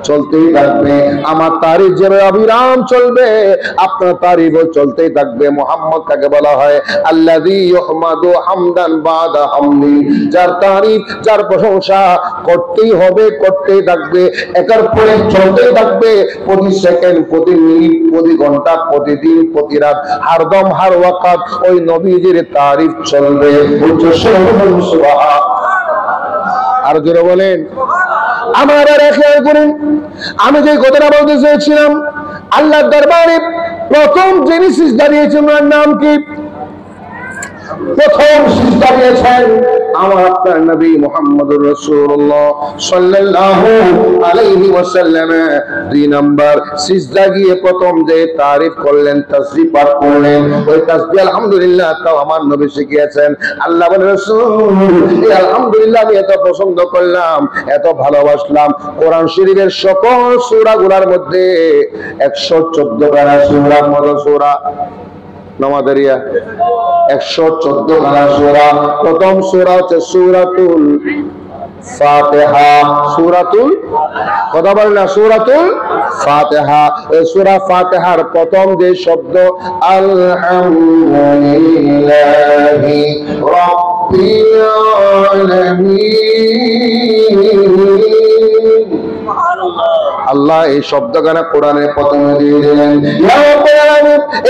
চলতেই থাকবে, আমার তারিফ যেভাবে অবিরাম চলবে, আপনার তারিফও চলতেই থাকবে। মুহাম্মদ কাকে বলা হয়? আল্লাযী ইউহমাদু হামদান বাদা হামদি, যার তারিফ, যার প্রশংসা করতেই হবে, করতেই থাকবে, একার পরে চলতেই থাকবে। প্রতি সেকেন্ড, প্রতি মিনিট, প্রতি ঘন্টা, প্রতিদিন, প্রতি রাত, হারদম হার ওয়াকাত ওই নবীজির তারিফ চলবে। সুবহানাল্লাহ। আর জোরে বলেন আমার। আর খেয়াল করুন, আমি যে কথাটা বলতে চেয়েছিলাম, আল্লাহর দরবারে প্রথম যিনি সিজদা দিয়েছেন ওনার নাম কি? প্রথম সিজদা দিয়েছেন আমার আপনার নবী মুহাম্মদুর রাসূলুল্লাহ সাল্লাল্লাহু আলাইহি ওয়াসাল্লাম। 2 নাম্বার সিজদা গিয়ে প্রথম যে তারিফ করলেন, তাসবিহ পাঠ করলেন, ওই তাসবিহ আলহামদুলিল্লাহ তাও আমার নবী শিখিয়েছেন। আল্লাহ বলেন রাসূল এই আলহামদুলিল্লাহ আমি এত পছন্দ করলাম, এত ভালোবাসলাম। কোরআন শরীফের সকল সূরাগুলোর মধ্যে 114 পারা সূরা, মতো সূরা নামাদারিয়া 114 পারা সূরা। প্রথম সূরা হচ্ছে সূরাতুল ফাতিহা, সূরাতুল, কথা বলেন না, সূরাতুল ফাতিহা। এই সূরা ফাতিহার প্রথম যে শব্দ আলহামদুলিল্লাহি রাব্বিল আলামিন, আল্লাহ এই শব্দখানা কোরআনের প্রথমে দিয়ে দিলেন।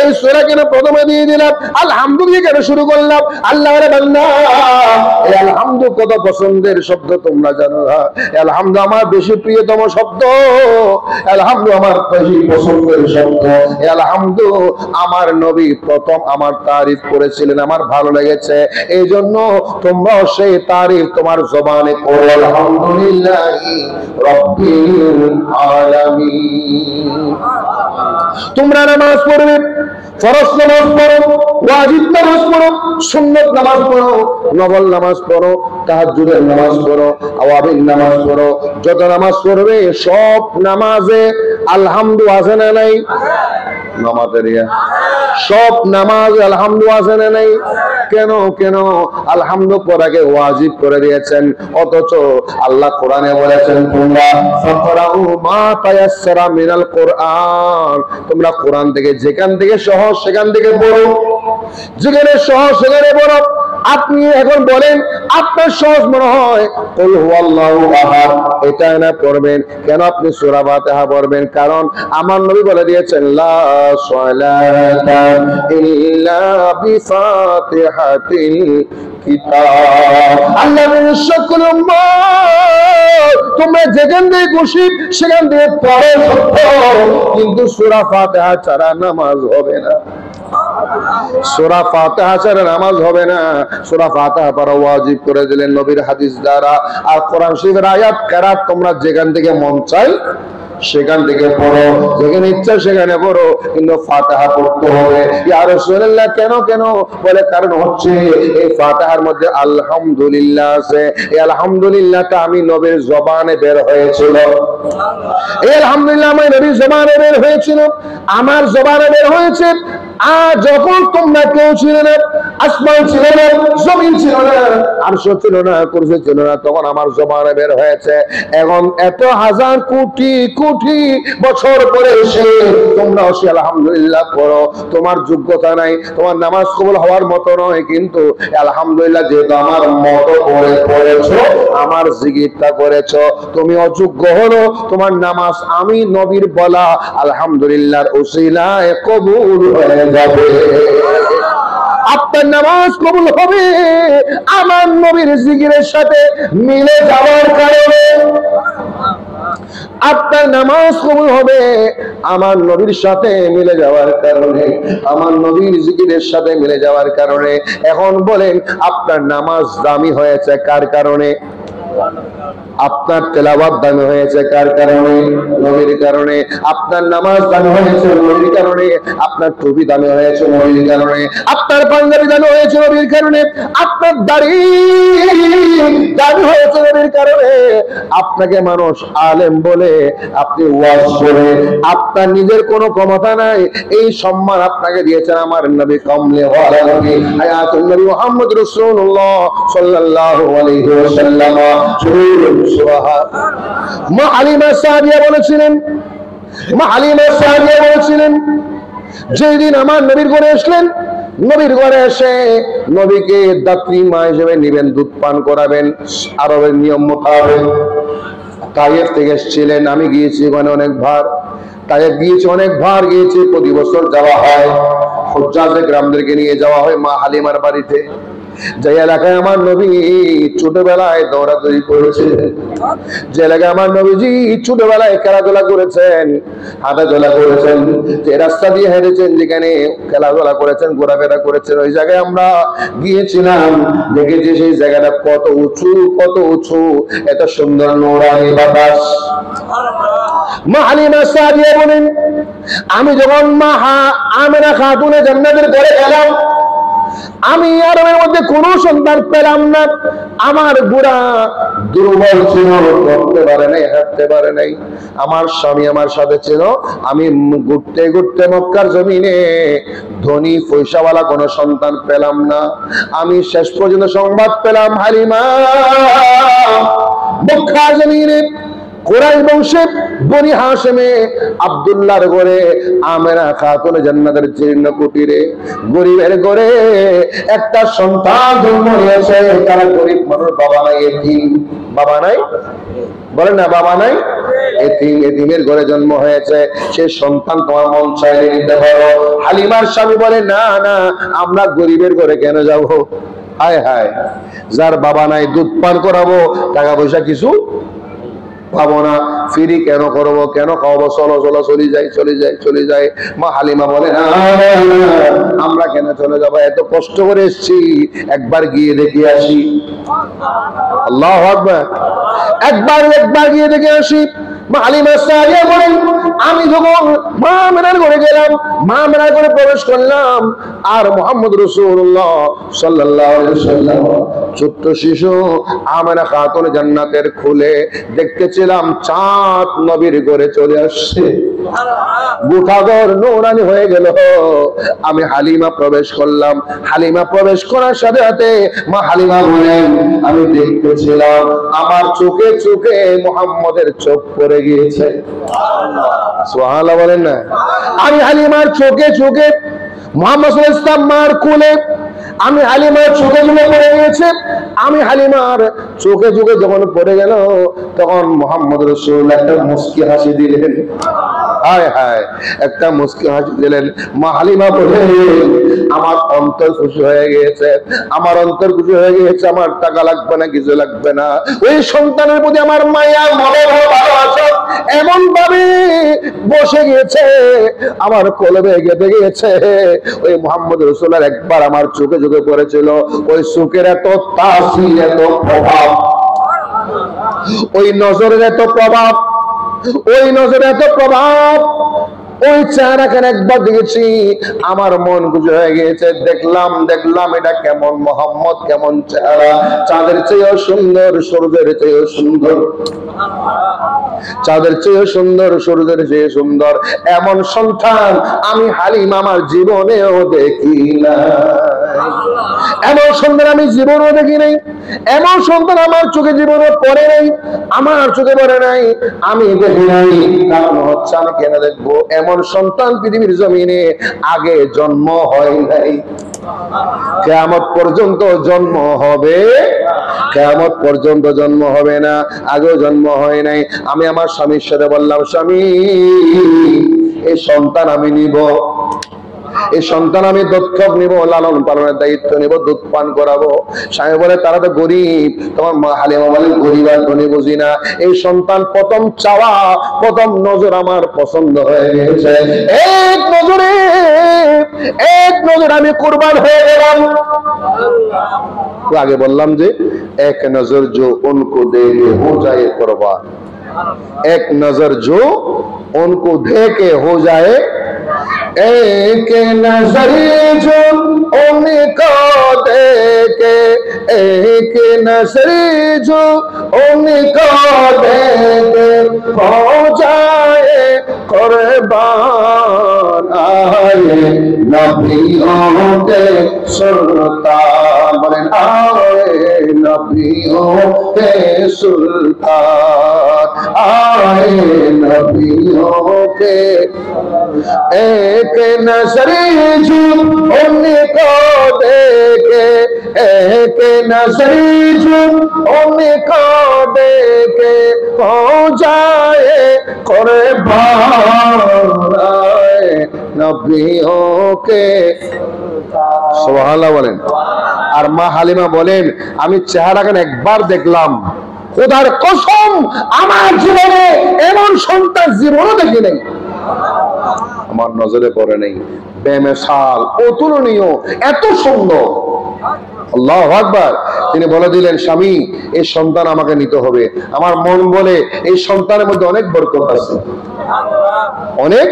এই সূরা কেন প্রথমে দিয়ে দিলাম? আলহামদুলিল্লাহ কেন শুরু করলাম? আল্লাহর বান্দা এই আলহামদু কত পছন্দের শব্দ তোমরা জানো না? আলহামদু আমার বেশি প্রিয়তম শব্দ, আলহামদু আমার বেশি পছন্দের শব্দ। আলহামদু আমার নবী প্রথম আমার তারিফ করেছিলেন, আমার ভালো লেগেছে, এই জন্য তোমরাও সেই তারিফ তোমার জবানে করো, আলহামদুলিল্লাহি রাব্বিল আলামিন। তোমরা নামাজ পড়বে, ফরজ নামাজ পড়ো, ওয়াজিব নামাজ পড়ো, সুন্নত নামাজ পড়ো, নফল নামাজ পড়ো, তাহাজ্জুদের নামাজ পড়ো, আওয়াবিন নামাজ পড়ো। যত নামাজ পড়বে সব নামাজে আলহামদু আছে না নাই? নামাজের সব নামাজ আলহামদু আছে না নাই? কেন কেন আলহামদু পড়াকে ওয়াজিব করে দিয়েছেন, অথচ আল্লাহ কোরআনে বলেছেন তোমরা ফাকরাউ মা তায়াসসারা মিনাল কোরআন, তোমরা কোরআন থেকে যেখান থেকে সহজ সেখান থেকে পড়ো, যেখানে সহজ সেখানে পড়ো। আপনি এখন বলেন আপনার সহজ মনে হয় কুল হুয়াল্লাহু আহাদ, এটা না পড়বেন কেন? আপনি সূরা ফাতিহা পড়বেন, কারণ আমার নবী বলে দিয়েছেন লা সালাতা ইল্লা বিফাতিহাতিল কিতাব। আল্লাহর সকল উম্মত তোমরা যেখান থেকে খুশি সেখান থেকে পড়ো, কিন্তু সূরা ফাতিহা ছাড়া নামাজ হবে না। সূরা ফাতিহা ছাড়া নামাজ হবে না। সূরা ফাতিহা পড়া ওয়াজিব করে দিলেন নবীর হাদিস দ্বারা। আর কোরআন শরীফের আয়াত কেরাত তোমরা যেখান থেকে মন চাই সেখান থেকে পড়ো, যেখানে ইচ্ছা সেখানে পড়ো, কিন্তু ফাতিহা পড়তে হবে। ইয়া রাসূলুল্লাহ কেন কেন? বলে কারণ হচ্ছে এই ফাতিহার মধ্যে আলহামদুলিল্লাহ আছে। এই আলহামদুলিল্লাহটা আমি নবীর জবানে বের হয়েছিল। এই আলহামদুলিল্লাহ আমার নবীর জবানে বের হয়েছিল, আমার জবানে বের হয়েছে। আর যখন তোমরা কেউ ছিল না, আসমান ছিল না, জমিন ছিল না, আরশ ছিল না, কুরসি ছিল না, তখন আমার জবানে বের হয়েছে। এখন এত হাজার কোটি কোটি বছর পরে এসে তোমরা অসি আলহামদুলিল্লাহ পড়ো। তোমার যোগ্যতা নাই, তোমার নামাজ কবুল হওয়ার মতো নয়, কিন্তু আলহামদুলিল্লাহ যেহেতু আমার মতো পড়েছো, আমার জিকিরটা করেছো, তুমি অযোগ্য হলো, তোমার নামাজ আমি নবীর বলা আলহামদুলিল্লাহর উসিলায় কবুল হয়ে যাবে। আপনার নামাজ কবুল হবে আমার নবীর জিকিরের সাথে মিলে যাওয়ার কারণে। আপনার নামাজ কবুল হবে আমার নবীর সাথে মিলে যাওয়ার কারণে, আমার নবীর জিকিরের সাথে মিলে যাওয়ার কারণে। এখন বলেন আপনার নামাজ দামি হয়েছে কার কারণে? আপনার তেলাওয়াত দামি হয়েছে কার কারণে? নবীর কারণে। আপনার নামাজ দামি হয়েছে নবীর কারণে, আপনার টুপি দামি হয়েছে নবীর কারণে, আপনার পাঞ্জাবি দামি হয়েছে নবীর কারণে, আপনার দাড়ি দামি হয়েছে নবীর কারণে। আপনাকে মানুষ আলেম বলে, আপনি ওয়াজ করে, আপনার নিজের কোনো ক্ষমতা নাই, এই সম্মান আপনাকে দিয়েছেন আমার নবী কামলে ওয়ালা নবী হায়াতুন নবী মুহাম্মদ রাসূলুল্লাহ সাল্লাল্লাহু আলাইহি ওয়াসাল্লাম। মা হালিমা সাদিয়া বলেছিলেন যেদিন আমার নবীর ঘরে আসলেন, নবীর ঘরে এসে নবীকে দাত্রী মা হিসেবে নিবেন, দুধ পান করাবেন আরবের নিয়ম মোতাবেক। তায়েফ থেকে এসেছিলেন, আমি গিয়েছি ওখানে অনেকবার, তায়েফ গিয়েছি, অনেকবার গিয়েছি, প্রতি বছর যাওয়া হয়, হুজ্জাজে গ্রামদেরকে নিয়ে যাওয়া হয় মা হালিমার বাড়িতে। যে এলাকায় আমার নবী ছোটবেলায় দৌড়াদৌড়ি করেছিলেন, যে এলাকায় আমার নবীজি ছোটবেলায় খেলাধুলা করেছেন, হাঁটাচলা করেছেন, যে রাস্তা দিয়ে হেঁটেছেন, যেখানে খেলাধুলা করেছেন, ঘোরাফেরা করেছেন, ওই জায়গায় আমরা গিয়েছিলাম। দেখেছি সেই জায়গাটা কত উঁচু, কত উঁচু, এত সুন্দর নূরানি বাতাস। মা হালিমা সাদিয়া বলেন আমি যখন মা আমেনা খাতুনে জান্নাতের ঘরে গেলাম, আমি আরবের মধ্যে কোনো সন্তান পেলাম না। আমার বুড়া দুর্বল ছিল, করতে পারে নাই, হাঁটতে পারে নাই। আমার স্বামী আমার সাথে ছিল। আমি ঘুরতে ঘুরতে মক্কার জমিনে ধনী পয়সাওয়ালা কোনো সন্তান পেলাম না। আমি শেষ পর্যন্ত সংবাদ পেলাম হালিমা মক্কার জমিনে কুরাইশ বংশে বনি হাশেমে আব্দুল্লাহর ঘরে আমেনা খাতুন জান্নাতের জীর্ণ কুটিরে গরিবের ঘরে একটা সন্তান জন্ম নিয়েছে। তারা গরিব মানুষ, বাবা নাই, এতিম। বাবা নাই, বলেন না বাবা নাই, এতিম। এতিমের ঘরে জন্ম হয়েছে, সে সন্তান তোমার মন চাইলে নিতে পারো। হালিমার স্বামী বলে না না, আমরা গরিবের ঘরে কেন যাব? হায় হায়, যার বাবা নাই দুধ পান করাবো, টাকা পয়সা কিছু পাবো না, ফ্রি কেন করবো, কেন খাওয়াবো, চলো চলো, চলে যাই চলে যাই চলে যাই। মা হালিমা বলে না, আমরা কেন চলে যাবো, এত কষ্ট করে এসছি, একবার গিয়ে দেখে আসি। আল্লাহু আকবার, একবার গিয়ে দেখে আসি। মা হালিমা সাদিয়া বলেন আমি যখন মা আমেনার ঘরে গেলাম, মা আমেনার ঘরে প্রবেশ করলাম, আর মুহাম্মদ রাসূলুল্লাহ সাল্লাল্লাহু আলাইহি ওয়াসাল্লাম ছোট্ট শিশু আমেনা খাতুন জান্নাতের খুলে দেখতেছিলাম চাঁদ নবীর ঘরে চলে আসছে। গোটা ঘর নূরানি হয়ে গেল। আমি হালিমা প্রবেশ করলাম। হালিমা প্রবেশ করার সাথে সাথে মা হালিমা বলেন আমি দেখতেছিলাম আমার চোখে চোখে মুহাম্মদের চোখ পড়ে গিয়েছে। সুবহানাল্লাহ বলেন না। আমি হালিমার চোখে চোখে মুহাম্মদ সাল্লাল্লাহু আলাইহি ওয়াসাল্লাম মার কোলে, আমি হালিমার চোখে চোখে পড়ে গিয়েছে। আমি হালিমার চোখে চোখে যখন পড়ে গেল তখন মুহাম্মদ রাসূলুল্লাহ একটা মুস্কি হাসি দিলেন। হায় হায়, একটা মুস্কি হাসি দিলেন। মা হালিমা বলেন আমার অন্তর খুশি হয়ে গিয়েছে, আমার অন্তর খুশি হয়ে গিয়েছে। আমার টাকা লাগবে না, কিছু লাগবে না। ওই সন্তানের প্রতি আমার মায়া মনের ভালোবাসা এমন ভাবে বসে গিয়েছে, আমার কলবে গেঁথে গিয়েছে। ওই মুহাম্মদ রাসূলুল্লাহ একবার আমার চোখে চোখে পড়েছিল। ওই চোখের এত তাসির, এত প্রভাব, ওই নজরের এত প্রভাব, ওই নজরে এত প্রভাব, ওই চেহারাখানে একবার দেখেছি আমার মন খুশি হয়ে গিয়েছে। দেখলাম এটা কেমন মুহাম্মদ, কেমন চেহারা, চাঁদের চেয়েও সুন্দর, সূর্যের চেয়েও সুন্দর, চাঁদের চেয়েও সুন্দর, সূর্যের চেয়ে সুন্দর। এমন সন্তান আমি হালিমা আমার জীবনেও দেখি না, এমন সন্তান আমি জীবনেও দেখি নাই, এমন সন্তান আমার চোখে জীবনে পড়ে নাই, আমার চোখে পড়ে নাই, আমি দেখি নাই। কারণ হচ্ছে আমি কেন দেখবো? এমন সন্তান পৃথিবীর জমিনে আগে জন্ম হয় নাই, কিয়ামত পর্যন্ত জন্ম হবে, কিয়ামত পর্যন্ত জন্ম হবে না, আগেও জন্ম হয় নাই। আমি আমার স্বামীর সাথে বললাম স্বামী এই সন্তান আমি নিব, এই সন্তান আমি দত্তক নিব, লালন পালনের দায়িত্ব নিব, দুধ পান করাবো। স্বামী বলে তারা তো গরিব। তোমার মা হালিমা বলে গরিব আর ধনী বুঝি না, এই সন্তান প্রথম চাওয়া, প্রথম নজর আমার পছন্দ হয়ে গেছে। এক নজর আমি কুরবান হয়ে গেলাম। আগে বললাম যে এক নজর जो उनको देखे हो जाए कुर्बान, एक नजर जो उनको देखे हो जाए, एक नजर जो उनको देखे, एक नजर जो उनको देखे हो जाए कुर्बान, आए नबियों के सुल्तान, बोलें आए नबियों के सुल्तान, आए नबियों के। एक नजर जो उनको देखे, एक नजर जो उनको देखे हो जाए कुर्बान, आए नबियों के। সুবহানাল্লাহ বলেন। আর মা হালিমা বলেন আমি চেহারাখান একবার দেখলাম, খোদার কসম আমার জীবনে এমন সন্তান জীবনও দেখি নাই, আমার নজরে পড়ে নাই। বেমিসাল, অতুলনীয়, এত সুন্দর। আল্লাহু আকবার। তিনি বলে দিলেন স্বামী এই সন্তান আমাকে নিতে হবে। আমার মন বলে এই সন্তানের মধ্যে অনেক বরকত আছে, অনেক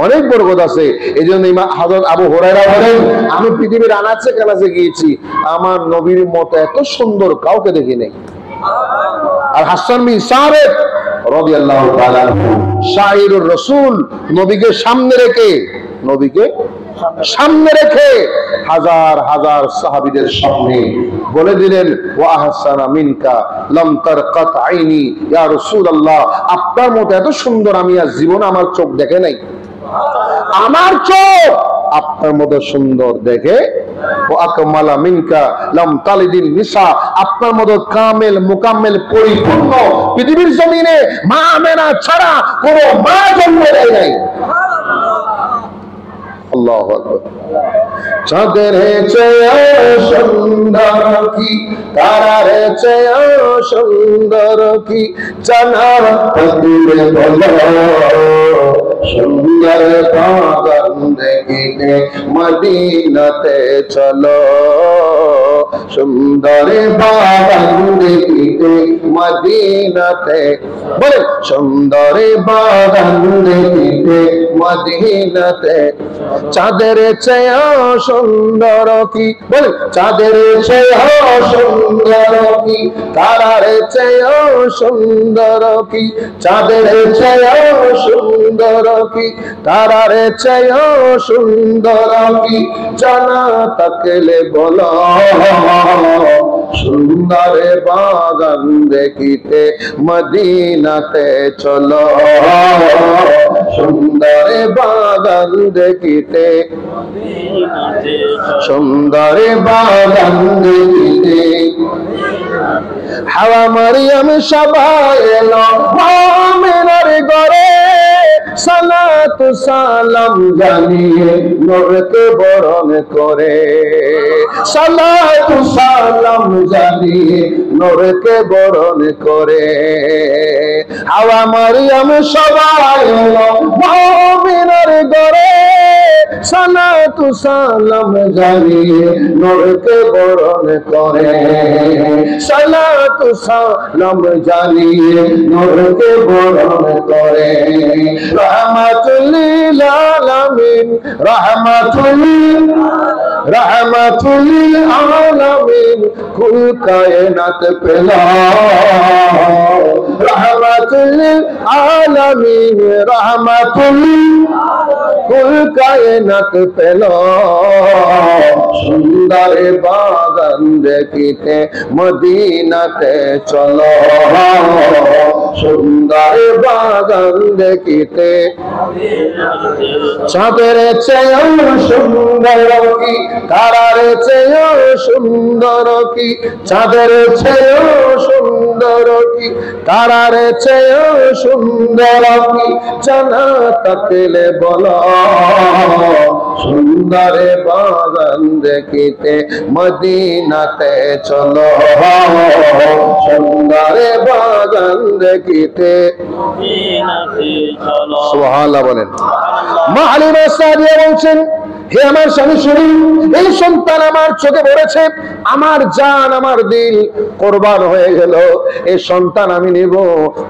অনেক বরকত আছে। এই জন্য হযরত আবু হুরায়রা বলেন আমি পৃথিবীর আনাচে কানাচে গিয়েছি, আমার নবীর মতো এত সুন্দর কাউকে দেখি নাই। আর হাসান বিন সাবিত রাদিয়াল্লাহু তাআলা আনহু শাইরুর রাসূল, নবীকে সামনে রেখে হাজার হাজার সাহাবীদের সামনে বলে দিলেন ওয়া আহসানা মিনকা লাম তারকাত আইনি, ইয়া রাসূলুল্লাহ আপনার মতো এত সুন্দর আমি আজ জীবনে আমার চোখ দেখে নাই, আমার চোখ আপনার মতো সুন্দর দেখে। ও আকমালা মিনকা লাম তালিদিন নিসা, আপনার মতো কামেল মুকাম্মেল পরিপূর্ণ পৃথিবীর জমিনে মা আমেনা ছাড়া কোনো মা জন্ম দেয় নাই। আল্লাহু আকবার। চাঁদের চেয়ে সুন্দর কি, তারার চেয়ে সুন্দর কি, জানা দিলে বলো সুন্দর বাগান দেখিতে মদিনাতে চলো, সুন্দর বাগান দেখিতে মদিনাতে, বলে সুন্দর বাগান দেখিতে মদিনাতে, চাঁদের চেয়ে সুন্দর কি, বলে চাঁদের চেয়ে সুন্দর কি, তারার চেয়ে সুন্দর কি, চাঁদের চেয়ে সুন্দর কি, তারার চেয়ে সুন্দর কি, জানা থাকলে বলো, সুন্দর বাগান দেখিতে মদিনাতে চলো, সুন্দর বাগান দেখিতে, সুন্দর বাগান দেখিতে, হাওয়া মারিয়াম সবাই এলো মুমিনের ঘরে, সালাতু সালাম জানিয়ে নূরকে বরণ করে, সালাতু সালাম জানিয়ে নূরকে বরণ করে, হাওয়া মারিয়াম সবাই এলো মুমিনের ঘরে, সালাতু সালাম জানিয়ে নূরকে বরণ করে, সালাতু সালাম জানিয়ে নূরকে বরণ করে, রহমাতুল লিল আলামিন, রহমাতুল লিল আলামিন, কুল কায়নাত পেলা, রহমাতুল লিল আলামিন, রহমাতুল কুল কায়নাত পেলা, সুন্দর বাগান দেখিতে মদিনাতে চলো, সুন্দর বাগান দেখিতে, চাঁদের চেয়ে সুন্দর কি, তারার চেয়ে সুন্দর কি, চাঁদের চেয়ে সুন্দর কি, তারার চেয়ে সুন্দর কি, জানা থাকলে বলো, সুন্দর বাগান দেখিতে মদিনাতে চলো, সুন্দর বাগান দেখিতে মদিনাতে চলো, সুবহানাল্লাহ বলেন। মা হালিমা সাদিয়া বলছেন, হে আমার স্বামী শুনি, এই সন্তান আমার চোখে পড়েছে, আমার জান আমার দিল কোরবান হয়ে গেল, এই সন্তান আমি নিব।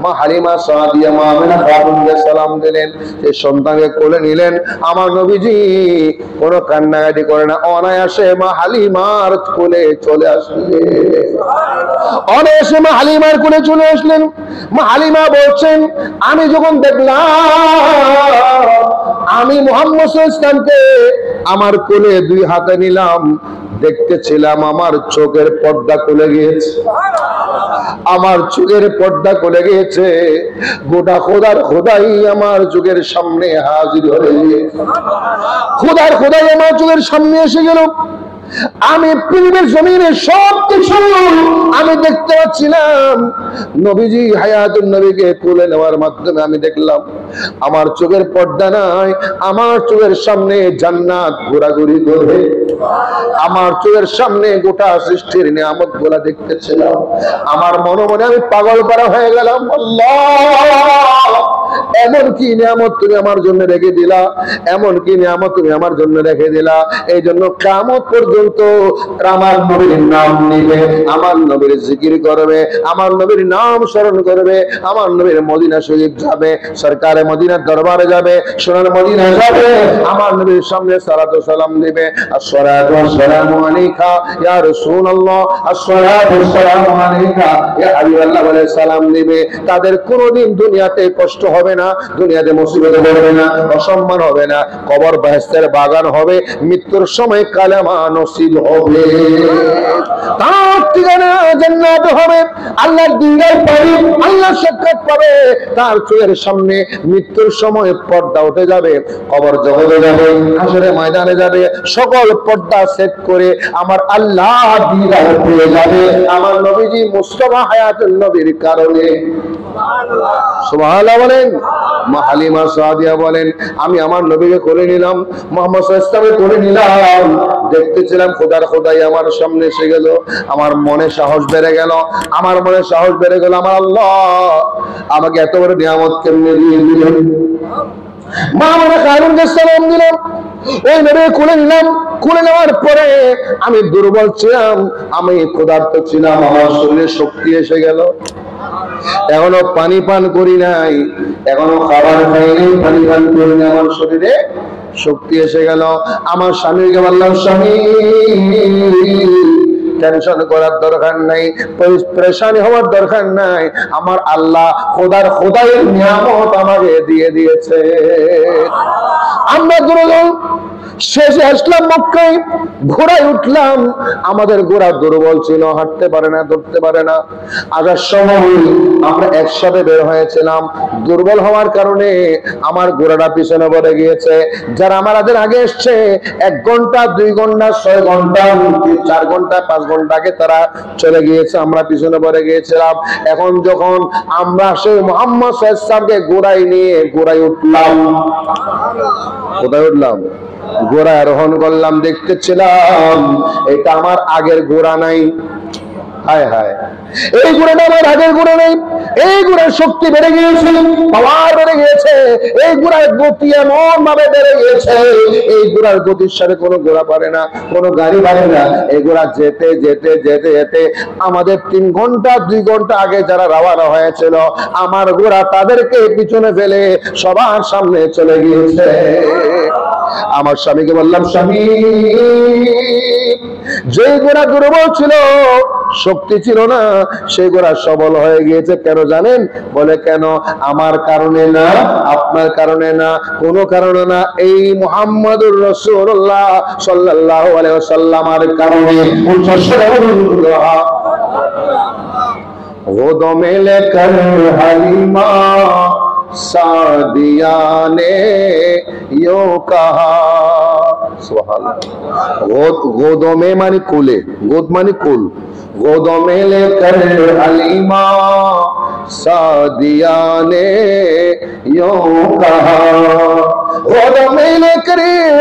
মা হালিমা সাদিয়া মা আমিনা খাতুনকে সালাম দিলেন, এই সন্তানকে কোলে নিলেন। আমার নবীজি কোনো কান্নাকাটি করে না, অনায়াসে মা হালিমার কোলে চলে আসলেন, অনায়াসে মা হালিমার কোলে চলে আসলেন। মা হালিমা বলছেন, আমি যখন দেখলাম আমি মুহাম্মদ সাল্লাল্লাহু আলাইহি ওয়াসাল্লামকে আমার কোলে দুই হাতে নিলাম, দেখতেছিলাম আমার চোখের পর্দা খুলে গিয়েছে, আমার চোখের পর্দা খুলে গিয়েছে, গোটা খোদার খোদাই আমার চোখের সামনে হাজির হয়ে গিয়েছে, খোদার খোদাই আমার চোখের সামনে এসে গেল। আমি পৃথিবীর জমিনে সবকিছু আমি দেখতে পাচ্ছিলাম, নবীজি হায়াতুন নবীকে তুলে নেওয়ার মাধ্যমে আমি দেখলাম আমার চোখের পর্দা নাই, আমার চোখের সামনে জান্নাত ঘোরাঘুরি করে, আমার চোখের সামনে গোটা সৃষ্টির নিয়ামত গুলা দেখতেছিলাম। আমার মনে মনে আমি পাগল করা হয়ে গেলাম, আল্লাহ এমন কি নিয়ামত তুমি আমার জন্য রেখে দিলা, এমন কি নিয়ামত তুমি আমার জন্য রেখে দিলা। এই জন্য কিয়ামত পর্যন্ত আমার নবীর নাম নিবে, আমার নবীর জিকির করবে, আমার নবীর নাম স্মরণ করবে, আমার নবীর মদিনা শরীফ যাবে, সরকারে মদিনার দরবারে যাবে, সোনার মদিনা যাবে, আমার নবীর সামনে সালাতু সালাম দিবে, আসসালাতু ওয়াসসালামু আলাইকা ইয়া রাসূলুল্লাহ, আসসালাতু ওয়াসসালামু আলাইকা ইয়া হাবিবাল্লাহ বলে সালাম দিবে। তাদের কোনোদিন দুনিয়াতে কষ্ট হবে না, দুনিয়াতে মুসিবতে পড়বে না, অসম্মান হবে না, কবর বেহেশতের বাগান হবে, মৃত্যুর সময় কালেমা নসিব হবে, তার ঠিকানা জান্নাত হবে, আল্লাহর দিদার পাবে, আল্লাহর সাক্ষাৎ পাবে, তার চোখের সামনে মৃত্যুর সময় পর্দা উঠে যাবে, কবর জগতে যাবে, হাসরের ময়দানে যাবে, সকল পর্দা সেট করে আমার আল্লাহ দিদার পেয়ে যাবে আমার নবীজি মুস্তাফা হায়াতুন নবীর কারণে। সুবহানাল্লাহ বলেন। মা হালিমা সাদিয়া বলেন, আমি আমার নবীকে কোলে নিলাম, মুহাম্মদ সাল্লাল্লাহু আলাইহি ওয়াসাল্লামকে কোলে নিলাম, দেখতেছিলাম খোদার খোদাই আমার সামনে এসে গেল, আমার মনে সাহস বেড়ে গেল, আমার মনে সাহস বেড়ে গেল, আমার আল্লাহ আমাকে এত বড় নিয়ামত কেমনে দিয়ে দিলেন। মা আমরা কারুনকে সালাম দিলাম, ওই নবী কোলে নিলাম। কোলে নেওয়ার পরে আমি দুর্বল ছিলাম, আমি ক্ষুধার্ত ছিলাম, আমার শরীরে শক্তি এসে গেল। এখনো পানি পান করি নাই, এখনো খাবার খাইনি, পানি পান করি না, আমার শরীরে শক্তি এসে গেল। আমার স্বামীকে বললাম, স্বামী টেনশন করার দরকার নাই, পরেশানি হওয়ার দরকার নাই, আমার আল্লাহ খোদায়ের নিয়ামত আমাকে দিয়ে দিয়েছে। আমরা দুর্বল শেষে আসলাম মক্কায়, ঘোড়ায় উঠলাম। আমাদের ঘোড়া দুর্বল ছিল, হাঁটতে পারে না, ধরতে পারে না। আসার সময় আমরা একসাথে বের হয়েছিলাম, দুর্বল হওয়ার কারণে আমার ঘোড়াটা পিছনে পড়ে গিয়েছে। যারা আমাদের আগে এসছে 1 ঘন্টা 2 ঘন্টা 6 ঘন্টা 4 ঘন্টা 5 ঘন্টা আগে তারা চলে গিয়েছে, আমরা পিছনে পড়ে গিয়েছিলাম। এখন যখন আমরা সেই মুহাম্মদ সাল্লাল্লাহু আলাইহি ওয়াসাল্লামকে ঘোড়ায় নিয়ে ঘোড়ায় উঠলাম, কোথায় উঠলাম? ঘোড়া আরোহণ করলাম, দেখতেছিলাম এটা আমার আগের ঘোড়া নাই। হায় হায়, এই ঘোড়াটা আমার আগের ঘোড়া নাই। এই ঘোড়ার শক্তি বেড়ে গিয়েছে, পাওয়ার বেড়ে গিয়েছে, এই ঘোড়ার গতি এমন ভাবে বেড়ে গিয়েছে, এই ঘোড়ার গতির সাথে কোনো ঘোড়া পারে না, কোনো গাড়ি পারে না। এই ঘোড়া যেতে যেতে যেতে যেতে আমাদের 3 ঘন্টা 2 ঘন্টা আগে যারা রওনা হয়েছিল, আমার ঘোড়া তাদেরকে পিছনে ফেলে সবার সামনে চলে গিয়েছে। আমার স্বামীকে বললাম, স্বামী যে ঘোড়া দুর্বল ছিল, শক্তি ছিল না, সেই ঘোড়া সবল হয়ে গিয়েছে। কেন জানেন? বলে কেন? আমার কারণে না, আপনার কারণে না, কোনো কারণে না, এই মুহাম্মদুর রাসূলুল্লাহ সাল্লাল্লাহু আলাইহি ওয়াসাল্লামের কারণে। वो दो मेले कर हलीमा सादिया ने यो कहा, गोदों में मानी कुले, गोद मानी कुल, गोदों में लेकर हलीमा सादिया ने यो कहा, गोदों में लेकर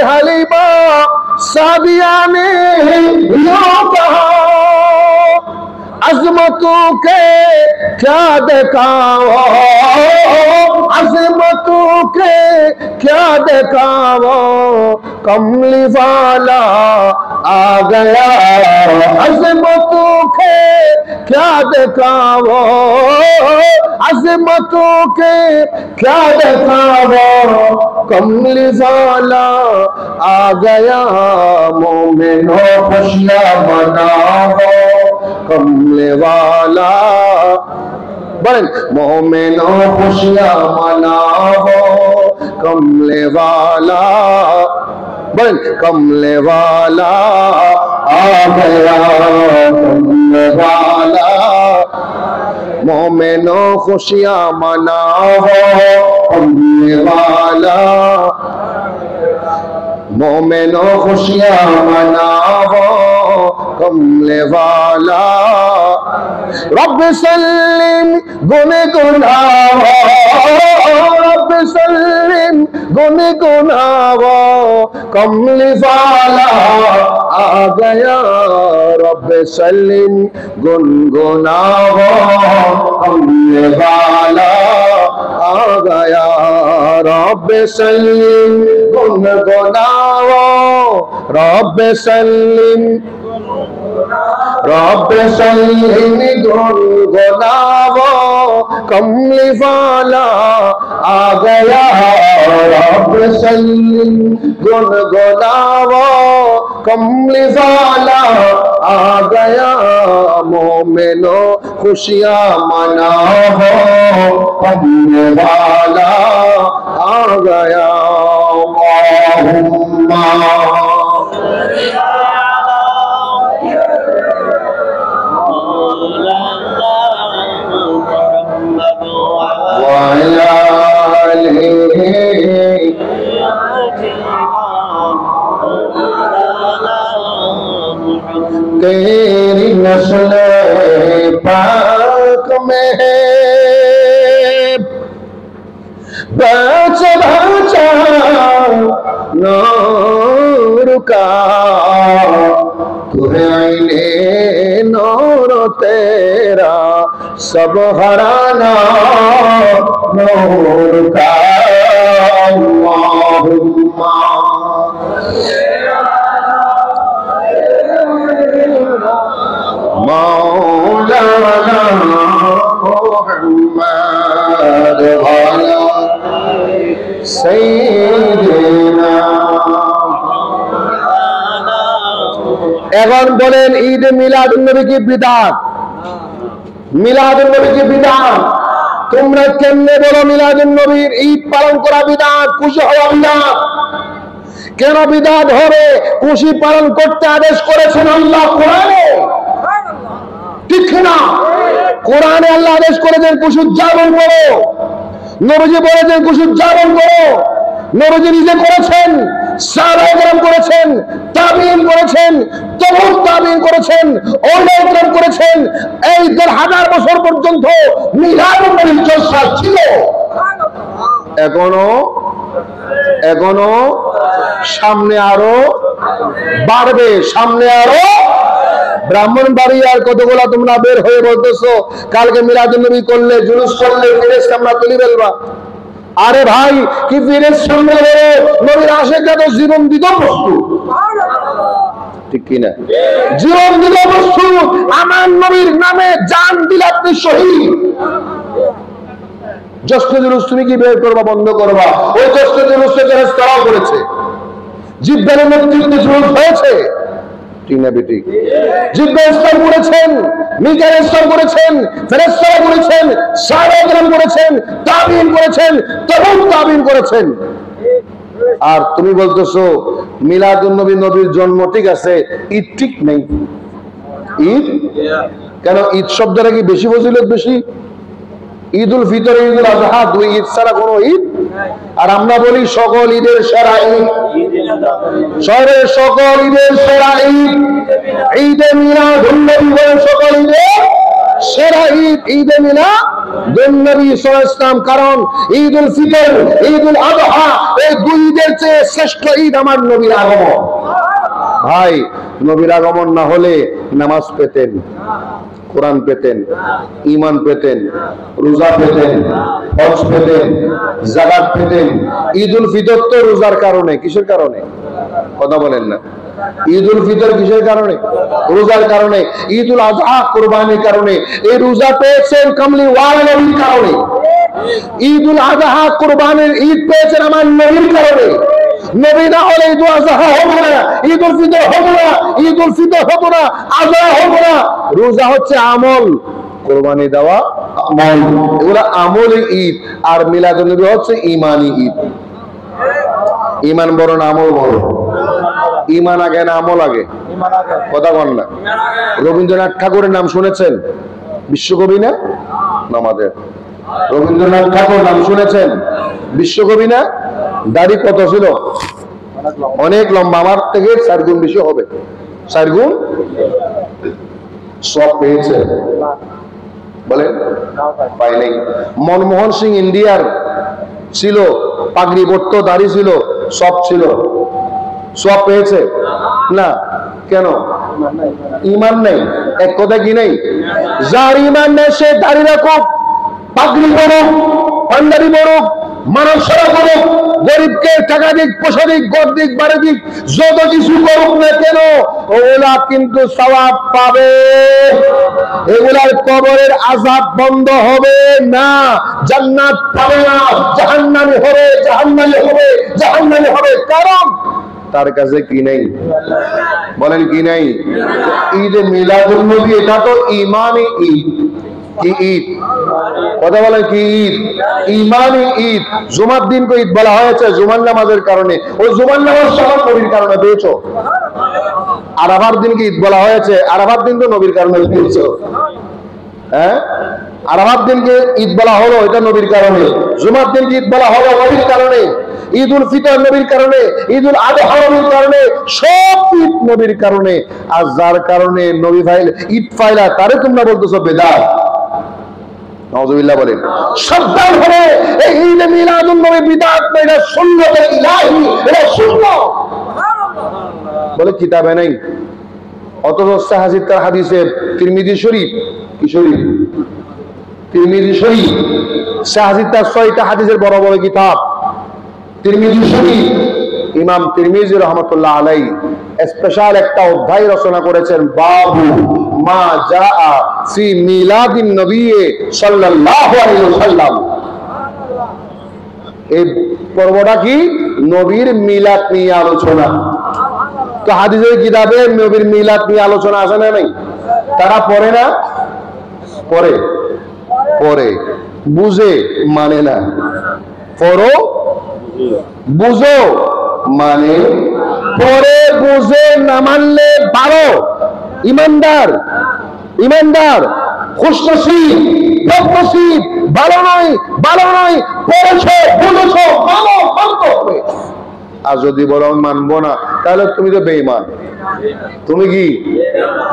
हलीमा सादिया ने यो कहा, अज़मतों के क्या दिखाओ, अज़मतों के क्या दिखाओ, कमली वाला आ गया, अज़मतों के क्या दिखाओ, अज़मतों के क्या दिखाओ, कमली वाला आ गया, मोमिनो खुशियां मनाओ, कमले वाला, बड़े मोमिनो खुशियां मनाओ, कमले वाला, बड़े कमले वाला आ गया, कमले वाला, मोमिनो खुशियां मनाओ, कमले वाला, मोमिनो खुशियां मनाओ, कमले वाला, रब सल्लिम गुने गुनाहो, रब सल्लिम गुने गुनाहो, कमले वाला आ गया, रब सल्लिम गुनगुनाहो, कमले वाला आ गया, रब सल्लिम गुनगुनाहो, रब सल्लिम, रब सल्लिम गुनगुनाहो, कमली वाला आ गया, रब सल्लिम गुनगुनाहो, कमली वाला आ गया, मोमिनो खुशियां मनाओ, कमली वाला आ गया, अल्लाहुम्मा तेरी नस्ल पाक में बचा बचा नूर का, तुहे आईने नूर तेरा, सब हराना नूर का, আল্লাহুম্মা মাওলানা মুহাম্মদ আলা সাইয়্যিদিনা। এখন বলেন ঈদ মিলাদুন নবী কি বিদআত? মিলাদুন নবী কি বিদআত? তোমরা কেমনে বলো মিলাদুন নবীর ঈদ পালন করা বিদআত, খুশি হওয়া বিদআত? কেন বিদআত হবে? খুশি পালন করতে আদেশ করেছেন আল্লাহ কোরআনে, ঠিক না? কোরআনে আল্লাহ আদেশ করেছেন খুশি উদযাপন করো, নবীজি বলেছেন খুশি উদযাপন করো। নবীজি নিজে করেছেন, সাহাবায়ে কেরাম করেছেন, তাবিঈন করেছেন, তবুও তাবিঈন করেছেন, ওলামায়ে কেরাম করেছেন। এই ১,৫০০ বছর পর্যন্ত মিলাদুন নবীর চর্চা ছিল। এখনো সামনে আরো বাড়বে, সামনে আরো। ব্রাহ্মণবাড়িয়ার কতগুলা তোমরা বের হয়ে বলতেছো কালকে মিলাদুন নবী করলে, জুলুস করলে ফেরেশতা আমরা তুলি ফেলবা। আরে ভাই, কি ফিরেজ সামনে বলো, নবীর আশিকরা তো জীবন দিত বস্তু, ঠিক কিনা? জীবন দিত বস্তু। আমার নবীর নামে জান দিলে আপনি শহীদ। জশ্নে জুলুস তুমি কি বের করবা, বন্ধ করবা? ওই জশ্নে জুলুসে ফেরেশতারাও করেছে, জিব্রাইলের নেতৃত্বে জুলুস হয়েছে, ঠিক না বেটি? জিব্রাইল ইসলাম করেছেন, মিকাইল ইসলাম করেছেন, ফেরেশতারা করেছেন, সাহাবায়ে কেরাম করেছেন, তাবিঈন করেছেন, তবুও তাবিঈন করেছেন। আর তুমি বলতেছো মিলাদুন নবী, নবীর জন্ম ঠিক আছে, ঈদ ঠিক নেই। ঈদ কেন? ঈদ শব্দটা কি বেশি ফজিলত বেশি? ঈদুল ফিতর, ঈদুল আযহা, দুই ঈদ ছাড়া কোনো ঈদ? আর আমরা বলি সকল ঈদের সেরা ঈদ, শহরের সকল ঈদের সেরা ঈদ ঈদে মিলাদুন নবী, সকল ঈদের সেরা ঈদ ঈদে মিলাদুন নবী সাল্লাল্লাহু আলাইহি ওয়াসাল্লাম। কারণ ঈদুল ফিতর, ঈদুল আযহা, এই দুই ঈদের চেয়ে শ্রেষ্ঠ ঈদ আমার নবীর আগমন। ভাই, নবীর আগমন না হলে নামাজ পেতেন, কোরআন পেতেন, ঈমান পেতেন, রোজা পেতেন, হজ পেতেন, যাকাত পেতেন। ঈদুল ফিতর তো রোজার কারণে, কিসের কারণে? কথা বলেন না। ঈদুল ফিতর কিসের কারণে? রোজার কারণে। ঈদুল আযহা কুরবানির কারণে। এই রোজা পেয়েছেন কামলি ওয়ালা নবীর কারণে। ঈদুল আযহা কুরবানির ঈদ পেয়েছেন আমার নবীর কারণে। নবী না হলে ঈদুল আযহা হবে না, ঈদুল ফিতর হবে না, ঈদুল ফিতর হবে না, আযহা হবে না। রোজা হচ্ছে আমল, কুরবানি দেওয়া আমল, এগুলা আমল ঈদ। আর মিলাদুন নবী হচ্ছে ঈমানি ঈদ। ঈমান বড় না আমল বড়? ঈমান আগে না আমল আগে? কথা বল না। রবীন্দ্রনাথ ঠাকুরের নাম শুনেছেন? বিশ্বকবি না আমাদের রবীন্দ্রনাথ ঠাকুর, নাম শুনেছেন? বিশ্বকবি না? দাড়ি কত ছিল? অনেক লম্বা, আমার থেকে 4 গুণ বেশি হবে। 4 গুণ সব পেয়েছে, বলেন? পাই নাই। মনমোহন সিং ইন্ডিয়ার ছিল, পাগড়ি পরতো, দাড়ি ছিল, সব ছিল, সব পেয়েছে না? কেন? ঈমান নাই। এক কথা কি নাই? যার ঈমান নেই সে দাড়ি রাখুক, পাগড়ি পরুক, পাঞ্জাবি পরুক, মানব সেবা করুক, গরিবকে টাকা দিক, পয়সা দিক, গড় দিক, বাড়ি দিক, যত কিছু করুক না কেন, ওগুলা কিন্তু সওয়াব পাবে। এগুলার কবরের আযাব বন্ধ হবে না, জান্নাত পাবে না, জাহান্নামী হবে, জাহান্নামী হবে, জাহান্নামী হবে। কারণ তার কাছে কি নেই? বলেন কি নাই? ঈদে মিলাদুন নবী, এটা তো ঈমানি ঈদ। কি ঈদ? কথা বলেন কি ঈদ? ঈমানি ঈদ। জুমার দিনকে ঈদ বলা হয়েছে জুমার নামাজের কারণে। ওই জুমার নামাজ সবার নবীর কারণে পেয়েছো। আরাফার দিনকে ঈদ বলা হয়েছে, আরাফার দিন তো নবীর কারণে পেয়েছো। হ্যাঁ, আরাফার দিনকে ঈদ বলা হলো, এটা নবীর কারণে। জুমার দিনকে ঈদ বলা হলো নবীর কারণে। ঈদুল ফিতর নবীর কারণে, ঈদুল আযহা নবীর কারণে, সব ঈদ নবীর কারণে। আর যার কারণে নবী ফাইল ঈদ ফাইলা, তারে তোমরা বলতেছো বেদাত। নাউযুবিল্লাহ বলেন। সাবধান হবে, এই ঈদে মিলাদুন নবী বিদআত না, এটা সুন্নাত ইলাহি, এটা সুন্নাত। বলে কিতাবে নাই, অথচ সাহাজিদ তার হাদিসে তিরমিজি শরীফ, কি শরীফ? তিরমিজি শরীফ। সাহাজিদ তার 6টা হাদিসের বড় বড় কিতাব, তিরমিজি শরীফ, ইমাম তিরমিজি রহমতুল্লাহ আলাইহি স্পেশাল একটা অধ্যায় রচনা করেছেন, বাবু মা জাআ ফি মিলাদিন নবী সাল্লাল্লাহু আলাইহি ওয়াসাল্লাম। এই পর্বটা কি? নবীর মিলাদ নিয়ে আলোচনা। তো হাদিসের কিতাবে নবীর মিলাদ নিয়ে আলোচনা আছে না নাই? তারা পড়ে না? পড়ে, পড়ে, বুঝে, মানে না। পড়ো, বুঝো, মানে, পড়ে বুঝে না মানলে বারো ইমানদার, ইমানদার খুশনসিব, বদনসিব, ভালো নয়, ভালো নয়, পড়েছো, বুঝেছো, মানো, মানতে হবে। আর যদি বলো মানবো না, তাহলে তুমি তো বেঈমান। তুমি কি?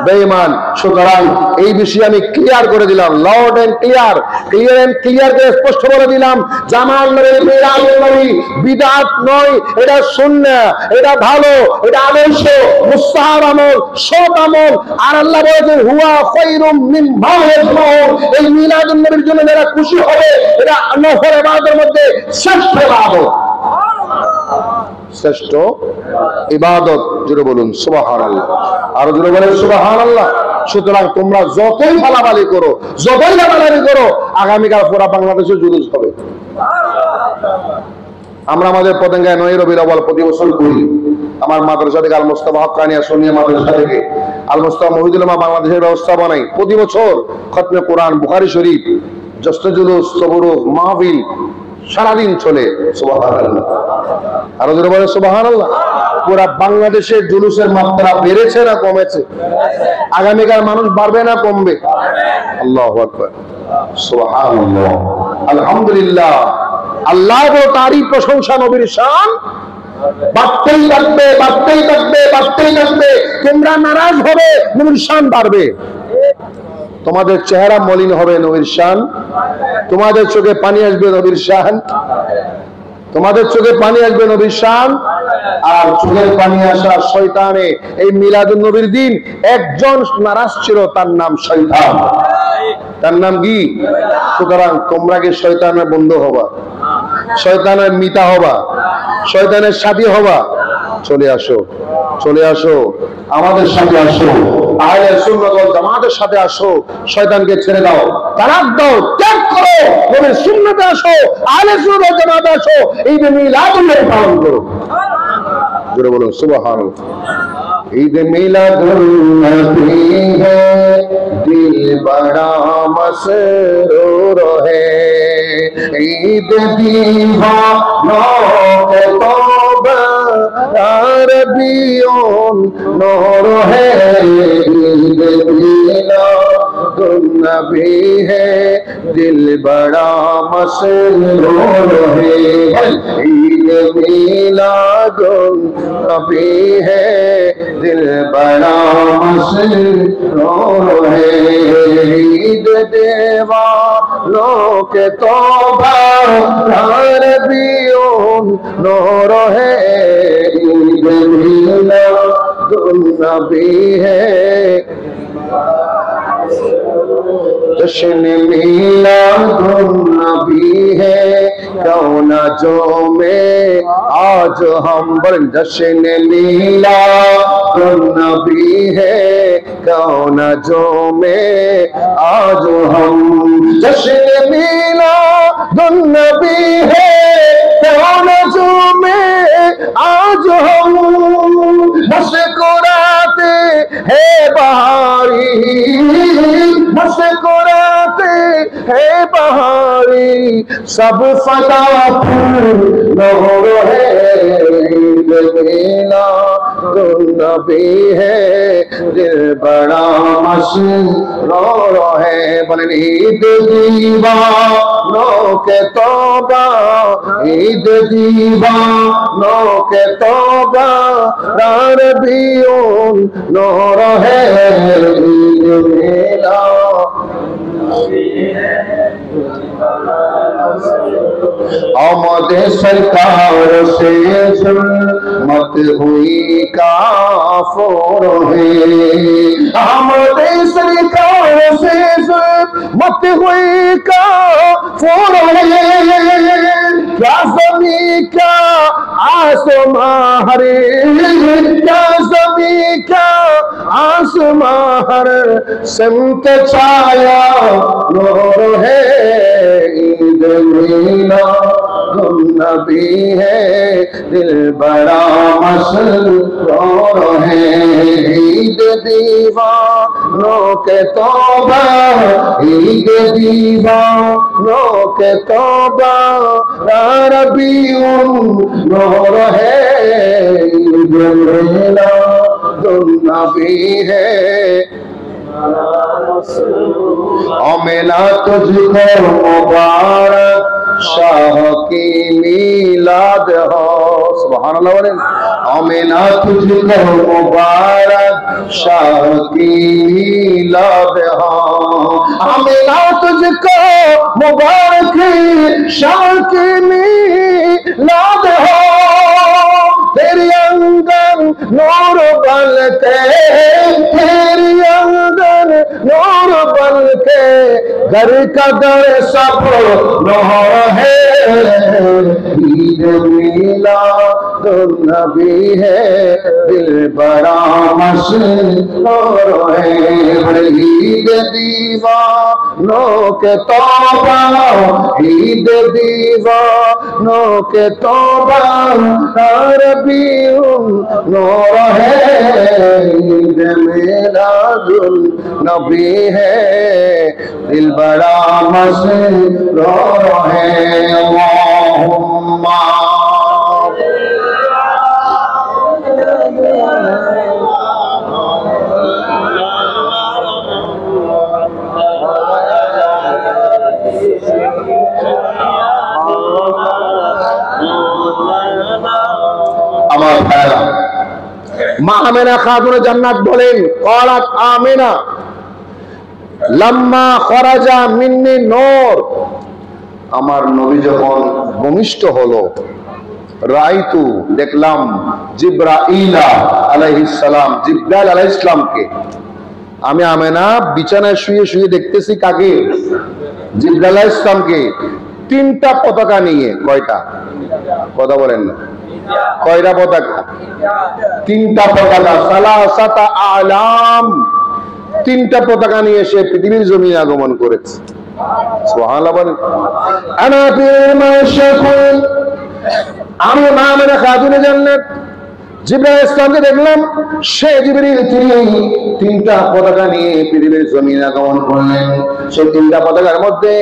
বেঈমান। সুতরাং এই বিষয়ে আমি ক্লিয়ার করে দিলাম, loud and clear, clear and clear করে স্পষ্ট করে দিলাম, জামাল নবী, মিলাদ নবী বিদআত নয়, এটা সুন্নাহ, এটা ভালো, এটা আদর্শ, মুস্তাহাব আমল, সৎ আমল। আর আল্লাহ বলেছেন হুয়া খায়রুম মিম্মা ইয়াজমাউন, এই মিলাদ নবীর জন্য যারা খুশি হবে, এটা নফল ইবাদতের মধ্যে শ্রেষ্ঠ ইবাদত, শ্রেষ্ঠ ইবাদত। জোরে বলুন সুবহানাল্লাহ, আরো জোরে বলেন সুবহানাল্লাহ। সুতরাং তোমরা যতই ফালাফালি করো, যতই লাফালাফি করো, আগামীকাল পুরা বাংলাদেশে জুলুস হবে। আমরা আমাদের পতেঙ্গায় 9 রবিউল আউয়াল প্রতি বছর করি। আমার মাদ্রাসা থেকে আল মুস্তাফা হক্কানিয়া সুন্নিয়া মাদ্রাসা থেকে আল মুস্তাফা মহিদুল উলামা বাংলাদেশের ব্যবস্থাপনায় প্রতি বছর খতমে কোরআন, বুখারী শরীফ, জশ্নে জুলুস, তবরুক, মাহফিল সারাদিন চলে। সুবহানাল্লাহ, আরো জোরে বলেন সুবহানাল্লাহ। পুরা বাংলাদেশে জুলুসের মাত্রা বেড়েছে না কমেছে? আগামীকাল মানুষ বাড়বে না কমবে? আল্লাহু আকবার, সুবহানাল্লাহ, আলহামদুলিল্লাহ। আল্লাহর তারই প্রশংসা, নবীর শান বাড়তেই থাকবে, বাড়তেই থাকবে, বাড়তেই থাকবে। তোমরা নারাজ হবে, নবীর শান বাড়বে। তোমাদের চেহারা মলিন হবে, নবীর শান। তোমাদের চোখে পানি আসবে, নবীর শান। তোমাদের চোখে পানি আসবে, নবীর শান। আর চোখের পানি আসা শয়তানে, এই মিলাদুন নবীর দিন একজন নারাজ ছিল, তার নাম শয়তান। তার নাম কি? সুতরাং তোমরা কি শয়তানের বন্ধু হবা? শয়তানের মিতা হবা? শয়তানের সাথী হবা? চলে আসো, চলে আসো, আমাদের সাথে আসো, আহলে সুন্নাত ওয়াল জামাতের সাথে আসো। শয়তানকে ছেড়ে দাও, তালাক দাও, ত্যাগ করো, নবীর সুন্নাতে আসো, আহলে সুন্নাত ওয়াল জামাতে আসো, এই যে মিলাদুন নবী পালন করো। জোরে বলুন সুবহানাল্লাহ। ঈদ মিলাদুন নবী হে দিল বড়া মসরুর হে, ঈদ দीवानों के तौबा रबियों नूर है, ईद मिलादुन नबी है दिल बड़ा मसरूर है, ईद मिलादुन नबी है दिल बड़ा मसरूर है, ईद दीवानों के तौबा रबियों नूर है, ईद मिलादुन नबी है। जश्न मिलादुन नबी है कौनाजो में आज हम, जश्न मिलादुन नबी है कौनाजो में आज हम, जश्न मिलादुन नबी है कौनाजो में आज हम, मुस्कुराते हैं बहारी, मुस्कुराते हैं बहारी, सब फदा नूर है, ईद मिलादुन नबी है दिल बड़ा मसरूर है। बोलें ईद दीवानों के तौबा, ईद दीवानों के तौबा रबियों नूर है, ईद आमदे सरकार से मत हुई काफर है, आमदे सरकार से मत हुई काफर है, क्या ज़मीं क्या आसमां हरे, क्या ज़मीं क्या आसमां हर सिमत छाया नूर है। ईद मिलादुन्नबी है, दिल बड़ा मसरूर है। ईद दीवानों के तौबा, ईद दीवानों के तौबा, या रबीउन नूर है। ईद मिलादुन्नबी है, मिला तुझको मुबारक शाह की मीलाद हो। सुभान अल्लाह बोलें। मिला तुझको मुबारक शाह की मीलाद हो, मिला तुझको मुबारक शाह की मीलाद हो। तेरी आंगन नूर बलके, तेरी आंगन नूर बलके, घर का दर सब नूर है। ईद मिलादुन्नबी है, दिल बड़ा मसरूर है। ईद दीवानों के तौबा, ईद दीवानों के तौबा, रबीउन नूर है। ईद मिलादुन्नबी है, दिल बड़ा मसरूर है। अल्लाहुम्मा আমার ভাইরা, মা আমেনা খাতুনে জান্নাত বলেন, ক্বালাত আমিনা লাম্মা খরাজা মিন্নি নূর, আমার নবী যখন ভূমিষ্ঠ হলো, রাইতু দেখলাম জিবরাইলা আলাইহিস সালাম, জিবরাইল আলাইহিস সালামকে। আমি আমেনা বিছানায় শুয়ে শুয়ে দেখতেছি কাকে? জিবরাইল আলাইহিস সালামকে, তিনটা পতাকা নিয়ে। কয়টা? কথা বলেন না, কয়টা পতাকা? তিনটা পতাকা, সালাসাতা আলাম, তিনটা পতাকা নিয়ে সে পৃথিবীর জমিনে আগমন করেছে। সুবহানাল্লাহ বলেন। আনা ফিল মাশাকুল, আমি মা আমেনা খাতুনে জান্নাত জিবরাইল ইসলামকে দেখলাম, সে জিবরিল তিনি তিনটা পতাকা নিয়ে পৃথিবীর জমিনে আগমন করলেন। সেই তিনটা পতাকার মধ্যে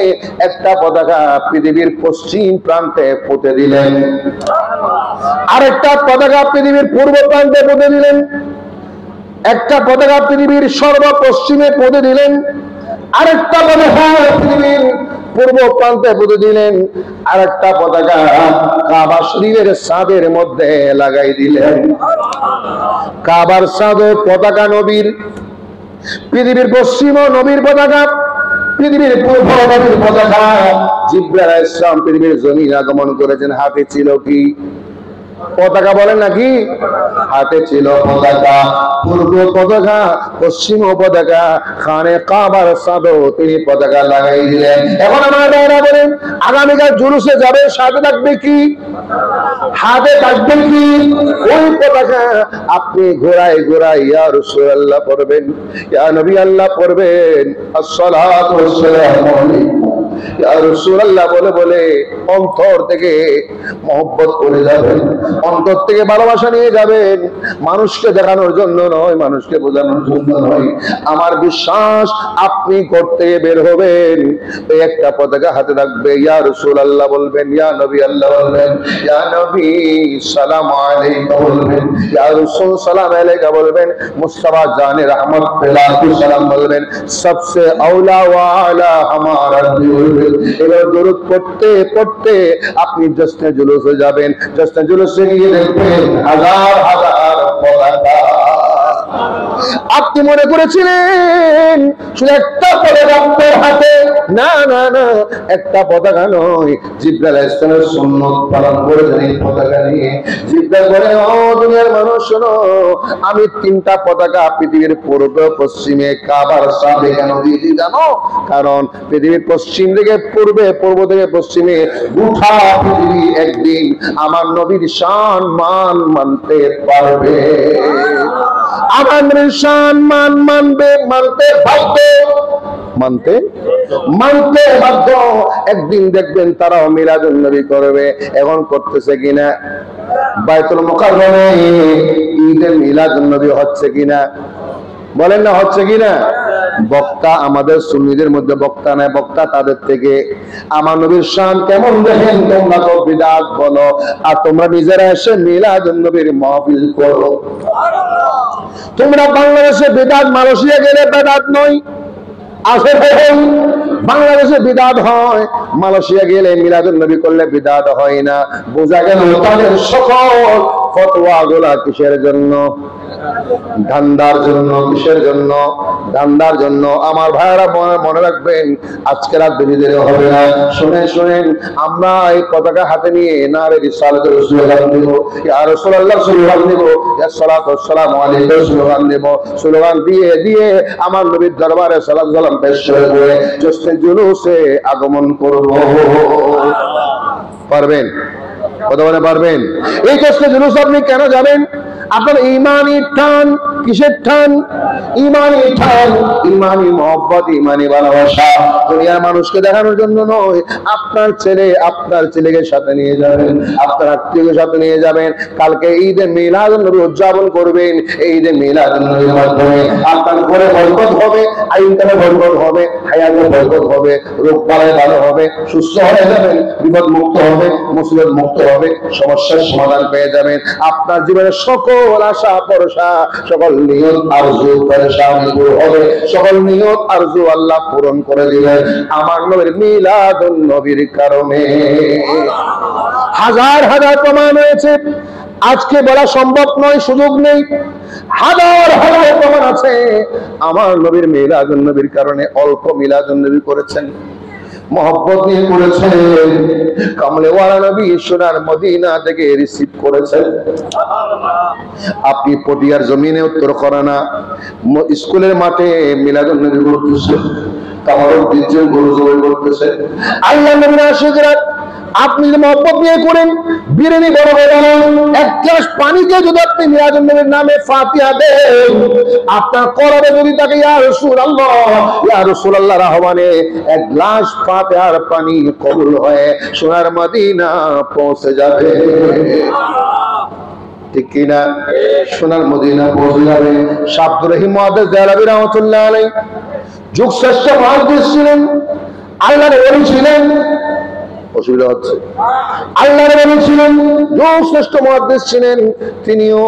একটা পতাকা পৃথিবীর পশ্চিম প্রান্তে পুঁতে দিলেন, আরেকটা পতাকা পৃথিবীর পূর্ব প্রান্তে পুঁতে দিলেন, একটা পতাকা পৃথিবীর সর্বপশ্চিমে পুঁতে দিলেন, আরেকটা পতাকা পৃথিবীর পূর্ব প্রান্তে পুঁতে দিলেন, আরেকটা পতাকা কাবা শরীফের ছাদের মধ্যে লাগাই দিলেন। কাবার ছাদ পতাকা নবীর, পৃথিবীর পশ্চিম নবীর পতাকা, পৃথিবীর পূর্ব নবীর পতাকা। জিবরাইল আলাইহিস সালাম পৃথিবীর জমিনে আগমন করেছেন, হাতে ছিল কি পতাকা? বলেন নাকি? হাতে ছিল পতাকা, পূর্ব পতাকা, পশ্চিম পতাকা, খানে কাবার ছাদও তিনি পতাকা লাগাই দিলেন। এখন আমার ভাইরা বলেন, আগামীকাল জুলুসে যাবে, সাথে থাকবে কি? হাতে থাকবে কি? ওই পতাকা আপনি ঘোরায় ঘোরায় ইয়া রাসূলুল্লাহ পড়বেন, ইয়া নবী আল্লাহ পড়বেন, আসসালাতু ওয়াসসালামু আলাইকুম ইয়া রাসূলুল্লাহ বলে বলে অন্তর থেকে মহব্বত করে যাবেন, অন্তর থেকে ভালোবাসা নিয়ে যাবেন। মানুষকে দেখানোর জন্য নয়, মানুষকে বোঝানোর জন্য নয়। আমার বিশ্বাস আপনি করতে বের হবেন, একটা পতাকা হাতে রাখবে, ইয়া রাসূলুল্লাহ বলবেন, ইয়া নবী আল্লাহ বলবেন, ইয়া নবী সালাম আলাইকা বলবেন, ইয়া রাসূল সালাম আলাইকা বলবেন, মুস্তাফা জানে রহমত পেলাতু সালাম বলবেন, সবসে আওলা ওয়ালা হামারা দিল। এবার দরুদ পড়তে পড়তে আপনি জশ্নে জুলুসে যাবেন, জশ্নে জুলুসে গিয়ে দেখবেন হাজার হাজার পতাকা। আপনি মনে করেছিলেন শুধু একটা পতাকা আপনার হাতে, না না না, একটা পতাকা নয়, জিবরাইল আলাইহিস সালামের সুন্নাত পালন করেছেন এই পতাকা নিয়ে। জিবরাইল বলে, ও দুনিয়ার মানুষ শোনো, আমি তিনটা পতাকা পৃথিবীর পূর্ব পশ্চিমে কাবার সাথে কেন দিয়েছি জানো? কারণ পৃথিবীর পশ্চিম থেকে পূর্বে, পূর্ব থেকে পশ্চিমে গোটা পৃথিবী একদিন আমার নবীর শান মান মানতে পারবে, আমার নবীর শান মান মানবে, মানতে বাধ্য, মানতে মানতে বাধ্য। একদিন দেখবেন তারাও মিলাদুন নবী করবে। এখন করতেছে কিনা? বাইতুল মুকাররমে ঈদে মিলাদুন নবী হচ্ছে কিনা? বলেন না, হচ্ছে কিনা? বক্তা আমাদের সুন্নিদের মধ্যে বক্তা নাই, বক্তা তাদের থেকে। আমার নবীর শান কেমন দেখেন, তোমরা তো বিদআত বলো, আর তোমরা নিজেরা এসে মিলাদুন নবীর মাহফিল করো। তোমরা বাংলাদেশে বিদআত, মালয়েশিয়া গেলে বিদআত নয়, আসে বাংলাদেশে বিদআত হয়, মালয়েশিয়া গেলে মিলাদুন নবী করলে বিদআত হয় না। বোঝা গেল তাদের সকল ফতোয়া গুলা কিসের জন্য? ধান্দার জন্য। কিসের জন্য? ধান্দার জন্য। আমার ভাইরা মনে রাখবেন, আজকে রাত বেশি দেরি হবে না। শুনেন শুনেন, আমরা এই পতাকা হাতে নিয়ে নারে রিসালাতুর স্লোগান দেব, ইয়া রাসূলুল্লাহ স্লোগান দেব, ইয়া সালাতু ওয়াসসালামু আলাইহি স্লোগান দেব। স্লোগান দিয়ে দিয়ে আমার নবীর দরবারে সালাত সালাম পেশ করে জশ্নে জুলুসে আগমন করব। পারবেন? কথা বলে পারবেন? এই জশ্নে জুলুস আপনি কেন যাবেন? আপনার ইমানি টান, কিসের টান? ইমানি টান, ইমানি মহব্বত, ইমানি ভালোবাসা। দুনিয়ার মানুষকে দেখানোর জন্য নয়, আপনার ছেলে, আপনার ছেলেকে সাথে নিয়ে যাবেন, আপনার আত্মীয়কে সাথে নিয়ে যাবেন। কালকে ঈদে মিলাদুন নবী উদযাপন করবেন। এই ঈদে মিলাদুন নবীর মাধ্যমে আপনার ঘরে বরকত হবে, আইনকামে বরকত হবে, হায়াতে বরকত হবে, রোগ বালায় ভালো হবে, সুস্থ হয়ে যাবেন, বিপদ মুক্ত হবে, মুসিবত মুক্ত হবে, সমস্যার সমাধান পেয়ে যাবেন। আপনার জীবনের সকল আশা ভরসা, সকল নিয়ত আরজু পেরেশানি দূর হবে, সকল নিয়ত আরজু আল্লাহ পূরণ করে দিবেন আমার নবীর মিলাদুন নবীর কারণে। হাজার হাজার প্রমাণ রয়েছে, আজকে বলা সম্ভব নয়, সুযোগ নেই। হাজার হাজার প্রমাণ আছে আমার নবীর মিলাদুন নবীর কারণে। অল্প মিলাদুন নবী করেছেন, মহব্বত নিয়ে করেছেন, কামলেওয়ালা নবী সোনার মদিনা থেকে রিসিভ করেছেন। আপনি পটিয়ার জমিনে, উত্তর করানা স্কুলের মাঠে মিলাদুন নবী করতেছেন, তামারক দিচ্ছেন, গরু জবাই করতেছেন। আল্লাহ নবীর আশিকরা আপনি যদি মহব্বত নিয়ে করেন, বিরিয়ানি বড় হয়ে গেল, এক গ্লাস পানিতে যদি আপনি মিলাদুন নবীর নামে ফাতিহা দেন, আপনার কলবে যদি তাকে ইয়া রাসূলুল্লাহ, ইয়া রাসূলুল্লাহ আহ্বানে এক গ্লাস ফাতিহার পানি কবুল হয়ে সোনার মদিনা পৌঁছে যাবে। ঠিক কিনা? সোনার মদিনা পৌঁছে যাবে। শাহ আব্দুর রহিম মুহাদ্দিস দেহলভী রাহমাতুল্লাহ আলাইহি যুগশ্রেষ্ঠ মুহাদ্দিস ছিলেন, আল্লাহর ওলি ছিলেন। অসুবিধা হচ্ছে? আল্লাহর নবী ছিলেন, শ্রেষ্ঠ মুহাদ্দিস ছিলেন। তিনিও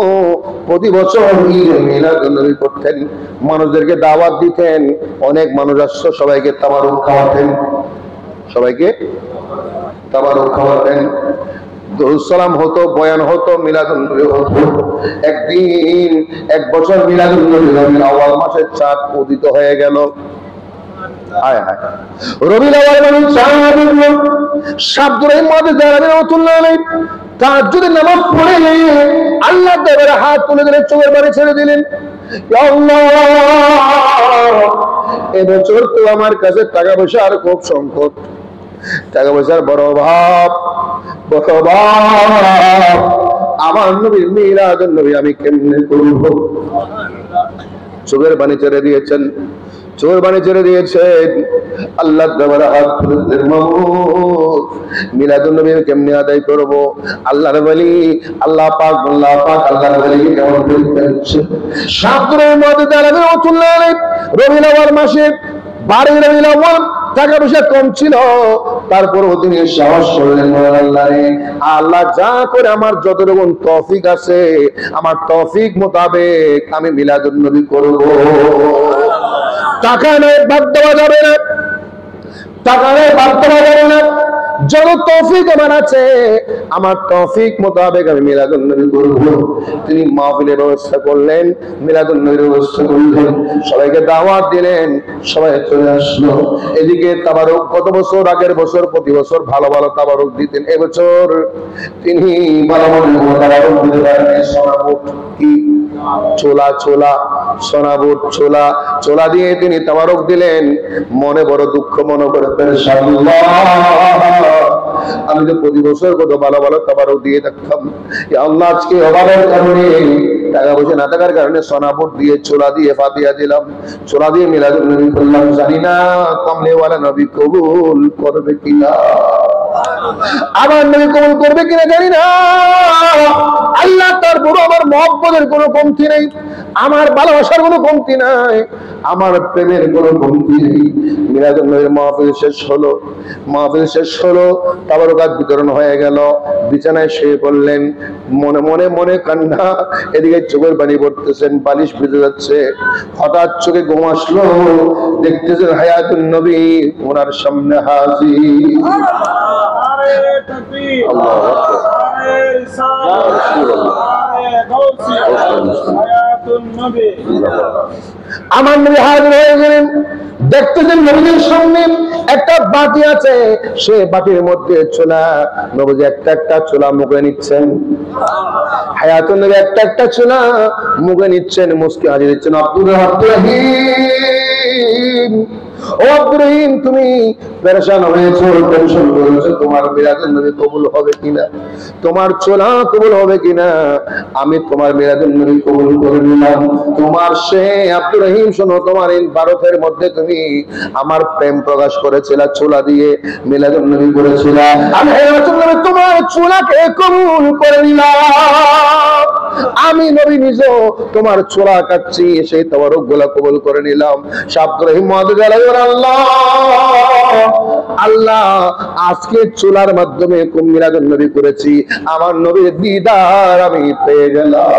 প্রতি বছর ঈদে মিলাদুন নবী করতেন, মানুষদেরকে দাওয়াত দিতেন। অনেক মানুষ আসছে, সবাইকে তাবারুক খাওয়াতেন, সবাইকে তাবারুক খাওয়াতেন। দুরূদ সালাম হতো, বয়ান হতো, মিলাদুন নবী হতো। একদিন এক বছর মিলাদুন নবী রবিউল আউয়াল মাসের চাঁদ উদিত হয়ে গেল। হায় হায়, রবিউল আউয়াল মানে চাঁদ উঠল। শাহ আব্দুর রহিম মুহাদ্দিস দেহলভী রাহমাতুল্লাহ আলাইহি তাহাজ্জুদের নামাজ পড়ে আল্লাহর দরবারে হাত তুলে দিলেন, চোখের পানি ছেড়ে দিলেন। ইয়া আল্লাহ, এবছর তো আমার কাছে টাকা পয়সার খুব সংকট, টাকা পয়সার বড় অভাব, বড় অভাব। আমার নবীর মিলাদুন নবী আমি কেমনে করব? চোখের পানি ছেড়ে দিয়েছেন, চোখের পানি ছেড়ে দিয়েছেন। আল্লাহর দরবারে হাত তুললেন, মাহবুব মিলাদুন নবী কেমনে আদায় করব? আল্লাহর ওলি, আল্লাহ পাক, আল্লাহ পাক আল্লাহর ওলি কেমন বলতেন? শাহ আব্দুর রহিম মুহাদ্দিস দেহলভী রাহমাতুল্লাহ আলাইহি রবিউল আউয়াল মাসে 12 রবিউল আউয়াল টাকা পয়সা কম ছিল, তারপরও তিনি সাহস করলেন, আল্লাহ রে, আল্লাহ যা করে আমার যতটুকু তৌফিক আছে, আমার তৌফিক মোতাবেক আমি মিলাদুন নবী করব। টাকা নেই বাদ দেওয়া যাবে না, টাকা নেই বাদ দেওয়া যাবে না। যত তৌফিক আমার আছে আমার তৌফিক মোতাবেক আমি মিলাদুন নবী করব। তিনি মাহফিলের ব্যবস্থা করলেন, মিলাদুন নবীর ব্যবস্থা করলেন, সবাইকে দাওয়াত দিলেন, সবাই চলে আসলো। এদিকে তাবারুক কত বছর আগের বছর প্রতি বছর ভালো ভালো তাবারুক দিতেন, এবছর তিনি ভালো ভালো তাবারুক দিতে পারেন। সোনাবুট কি ছোলা ছোলা সোনাবুট ছোলা ছোলা দিয়ে তিনি তাবারুক দিলেন। মনে বড় দুঃখ, মনে করে পেরেশান, আমি তো প্রতি বছর কত ভালো ভালো তাবারুক দিয়ে থাকতাম, আল্লাহ আজকে অভাবের কারণে টাকা পয়সা না থাকার কারণে সোনাবুট দিয়ে ছোলা দিয়ে ফাতিহা দিলাম, ছোলা দিয়ে মিলাদুন নবী করলাম, জানি না কমলেওয়ালা নবী কবুল করবে কিনা, আমার নবী কবুল করবে কিনা জানি না। আল্লাহ তার বড় আমার মহব্বতের কোনো কমতি নেই, আমার ভালোবাসার কোনো কমতি নাই, আমার প্রেমের কোনো কমতি নেই। মিলাদুন নবীর মাহফিল শেষ হলো, মাহফিল শেষ হলো, তাবারুকাত বিতরণ হয়ে গেল, বিছানায় শুয়ে পড়লেন, মনে মনে মনে কান্না, এদিকে চোখের পানি পড়তেছেন, বালিশ ভিজে যাচ্ছে। হঠাৎ চোখে ঘুম আসলো, দেখতেছেন হায়াতুন নবী ওনার সামনে হাজির। আমার নবী হাজির হয়ে গেলেন, দেখতেছেন নবীর সামনে একটা বাটি আছে, সে বাটির মধ্যে ছোলা, নবী একটা একটা ছোলা মুখে নিচ্ছেন, হায়াতুন নবী একটা একটা ছোলা মুখে নিচ্ছেন, মুস্কি হাজির দিচ্ছেন। আব্দুর রহিম, ও আব্দুর রহিম, তুমি পেরেশান হয়েছো, টেনশন করেছো, তোমার মিলাদুন নবী কবুল হবে কিনা, তোমার ছোলা কবুল হবে কিনা। আমি তোমার মিলাদুন নবী কবুল করে নিলাম। তোমার সে আব্দুর রহিম, শোনো, তোমার এই ভারতের মধ্যে তুমি আমার প্রেম প্রকাশ করেছিলা, ছোলা দিয়ে মিলাদুন নবী করেছিলা, আমি তোমার ছোলাকে কবুল করে নিলাম। আমি নবী নিজে তোমার ছোলা কাটছি, সেই তাবারুক গুলা কবুল করে নিলাম। আব্দুর রহিম আল্লাহ আল্লাহ, আজকে চুলার মাধ্যমে মিলাদুন নবী করেছি, আমার নবীর দিদার আমি পেয়ে গেলাম,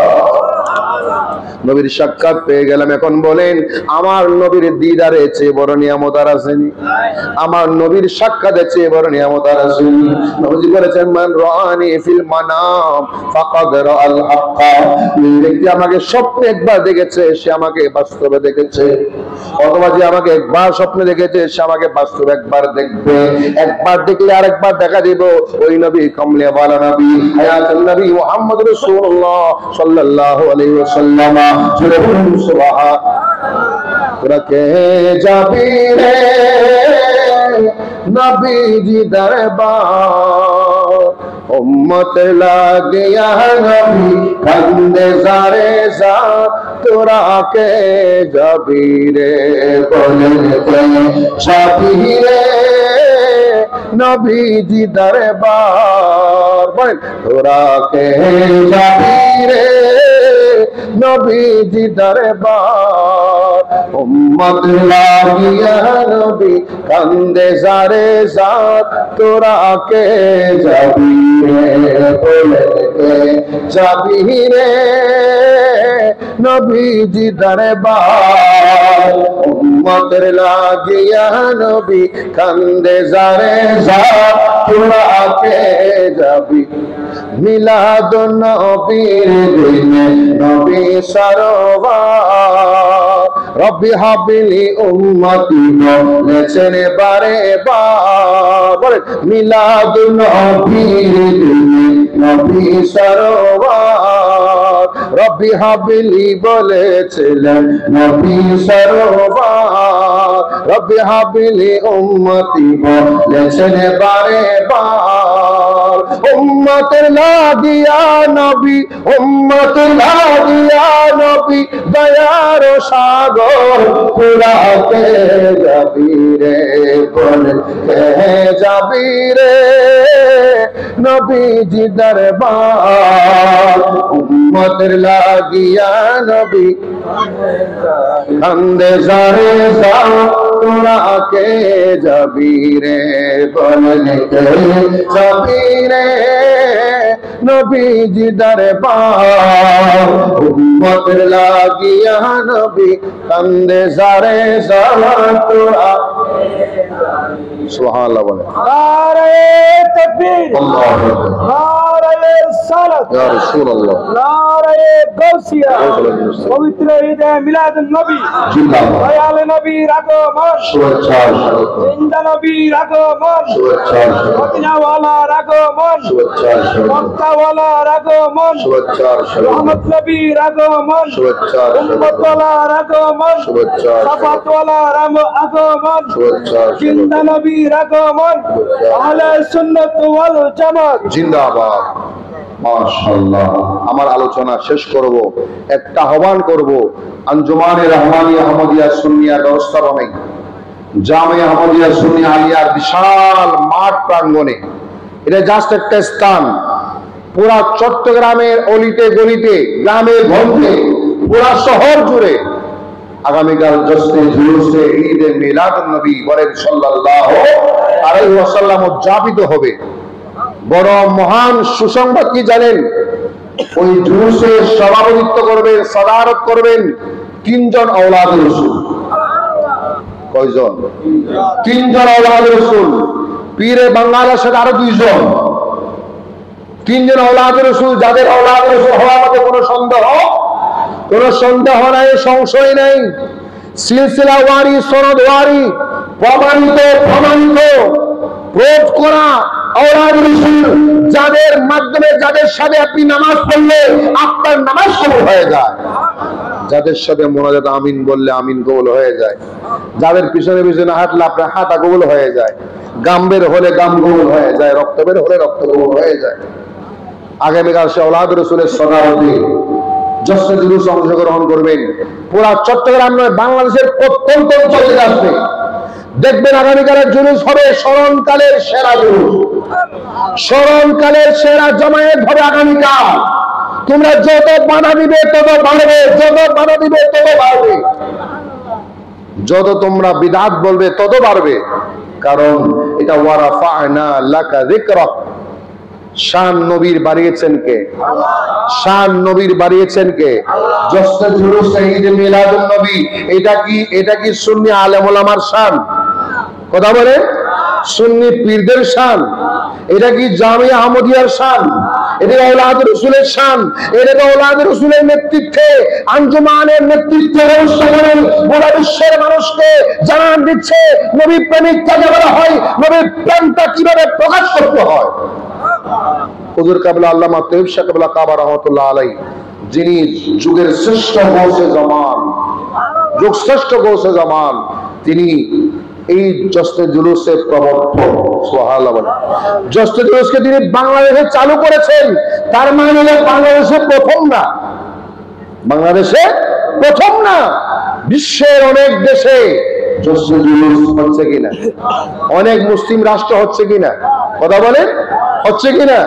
নবীর সাক্ষাৎ পেয়ে গেলাম। এখন বলেন, আমার নবীর দিদারে চেয়ে বড় নিয়ামত আর আসেনি? আমার নবীর সাক্ষাতের চেয়ে বড় নিয়ামত আর আসেনি? নবীজি বলেছেন, মান রাআনি ফিল মানাম ফাকাদ রাআল হাক্কা, যে ব্যক্তি আমাকে স্বপ্নে একবার দেখেছে সে আমাকে বাস্তবে দেখেছে, অথবা যে আমাকে একবার স্বপ্নে দেখেছে সে আমাকে বাস্তবে একবার দেখবে, একবার দেখলে আরেকবার দেখা দিব। ওই নবী কমলে ওয়ালা নবী হায়াতুন নবী মুহাম্মদ রাসূলুল্লাহ সাল্লাল্লাহু আলাইহি ওয়াসাল্লাম। তোরা কে যাবি রে নবীজি দরবার, উম্মত লাগিয়া নবী কান্দে জারে যা, তোরা কে যাবি রে, বলে কে যাবি রে নবীজি দরবার, বলেন তোরা কে যাবি রে নবীজি দরবার, উম্মত লাগিয়া নবী কান্দে জারে জাত, তোরা কে যাবি রে, বলে কে যাবি রে নবীজি দরবার, উম্মত লাগিয়া নবী কান্দে জারে জাত, তোরা কে যাবি। মিলাদুন নবীর দিনে নবী সরোয়ার, রব্বি হাবলি উম্মতি বলেছেন বারে বার, বলেন মিলাদুন নবীর দিনে নবী সরোয়ার, রব্বি হাবলি বলেছিলেন নবী সরোয়ার, রব্বি হাবলি উম্মতি বলেছেন বারে বার, উম্মতের লাগিয়া নবী, উম্মতের লাগিয়া নবী দয়ার সাগর, তোরা কে যাবি রে, বলে কে যাবি রে নবীজি দরবার, উম্মতের লাগিয়া নবী কান্দে জারে যা, তোরা কে যাবি রে, বলে কে যাবি রে নবীজি দরবার, উম্মতের লাগিয়া নবী কান্দে জারে যা, তোরা সুবহানাল্লাহ বলেন। নারে তাকবীর, আল্লাহু আকবার, নারে সালাত, ইয়া রাসূলুল্লাহ, নারে গাউসিয়া, পবিত্র ঈদে মিলাদুন নবী, জিন্দাবাদ, দয়াল নবীর আগমন, শুভেচ্ছা স্বাগত, জিন্দা নবীর আগমন, শুভেচ্ছা স্বাগত, মদিনাওয়ালার আগমন, শুভেচ্ছা স্বাগত, মক্কাওয়ালার আগমন, শুভেচ্ছা স্বাগত, রহমত নবীর আগমন, শুভেচ্ছা স্বাগত, উম্মতওয়ালার আগমন, শুভেচ্ছা স্বাগত, সাফাতওয়ালার আগমন, শুভেচ্ছা স্বাগত, জিন্দা নবীর আগমন, আহলে সুন্নাত ওয়াল জামাত জিন্দাবাদ। মাশাআল্লাহ। আমার আলোচনা শেষ করব, একটা আহ্বান করব। আঞ্জুমানে রহমানিয়া আহমদিয়া সুন্নিয়া ব্যবস্থাপনায় জামিয়া আহমদিয়া সুন্নি আলিয়ার বিশাল মাঠ প্রাঙ্গণে, এটা জাস্ট একটা স্থান, পুরা চট্টগ্রামের অলিতে গলিতে, গ্রামে গঞ্জে, পুরা শহর জুড়ে আগামীকাল জশ্নে জুলুসে ঈদে মিলাদুন নবী বলেন সাল্লাল্লাহু আলাইহি ওয়াসাল্লাম উদযাপিত হবে। বড় মহান সুসংবাদ কি জানেন? ওই জুলুসে সভাপতিত্ব করবেন, সাদারত করবেন তিনজন আওলাদ রাসূল। কয়জন? তিনজন আওলাদ রাসূল। পীরে বাংলাদেশের আরো দুইজন, তিনজন আওলাদ রাসূল, যাদের আওলাদ রাসূল হওয়ার মধ্যে কোনো সন্দেহ নাই, সংশয় নাই। সিলসিলা ওয়ারি, সনদ ওয়ারি, প্রমাণিত প্রোভ করা আওলাদ রাসূল, যাদের মাধ্যমে, যাদের সাথে আপনি নামাজ পড়লে আপনার নামাজ কবুল হয়ে যায়, যাদের সাথে মোনাজাত আমিন বললে আমিন কবুল হয়ে যায়, যাদের পিছনে পিছনে হাঁটলে আপনার হাঁটা কবুল হয়ে যায়, গাম বের হলে গাম কবুল হয়ে যায়, রক্ত বের হলে রক্ত কবুল হয়ে যায়। আগামীকাল সে আওলাদ রাসূলের সদারতি জশ্নে জুলুস অংশগ্রহণ করবেন। পুরা চট্টগ্রাম নয়, বাংলাদেশের প্রত্যন্ত অঞ্চল থেকে আসবে। দেখবেন আগামীকালের জুলুস হবে স্মরণকালের সেরা জুলুস, স্মরণকালের সেরা জামায়াত হবে আগামীকাল। তোমরা যত বাধা দিবে তত বাড়বে, যত বাধা দিবে তত বাড়বে, যত তোমরা বিদআত বলবে তত বাড়বে। কারণ এটা ওয়ারাফা'না লাকা যিকরাক, শান নবীর বাড়িয়েছেন কে? শান নবীর বাড়িয়েছেন কে? জশ্নে জুলুস ঈদে মিলাদুন নবী, এটা কি সুন্নি আলেম ওলামার শান? কথা বলে, সুন্নি পীরদের শান? এটা কি জামিয়া আহমদিয়ার শান? এটা আওলাদ রাসূলের শান? এটা তো আওলাদ রাসূলের নেতৃত্বে, আঞ্জুমানের নেতৃত্বে অনুষ্ঠান গোটা বিশ্বের মানুষকে জানান দিচ্ছে নবী প্রেমিক কাকে বলা হয়, নবীর প্রেমটা কিভাবে প্রকাশ করতে হয়। হুজুর কাবলা আল্লামা তৈয়ব শাহ কাবলা কাবা রাহমাতুল্লাহ আলাইহি, যিনি যুগের শ্রেষ্ঠ গৌসে জামান, যুগ শ্রেষ্ঠ গৌসে জামান, তিনি এই জশ্নে জুলুসের প্রবর্তক। সুবহানাল্লাহ বলেন। জশ্নে জুলুসকে তিনি বাংলাদেশে চালু করেছেন, তার মানে হলো বাংলাদেশে প্রথম না, বাংলাদেশে প্রথম না, বিশ্বের অনেক দেশে জশ্নে জুলুস হচ্ছে কিনা, অনেক মুসলিম রাষ্ট্র হচ্ছে কিনা, কথা বলেন, হচ্ছে কিনা?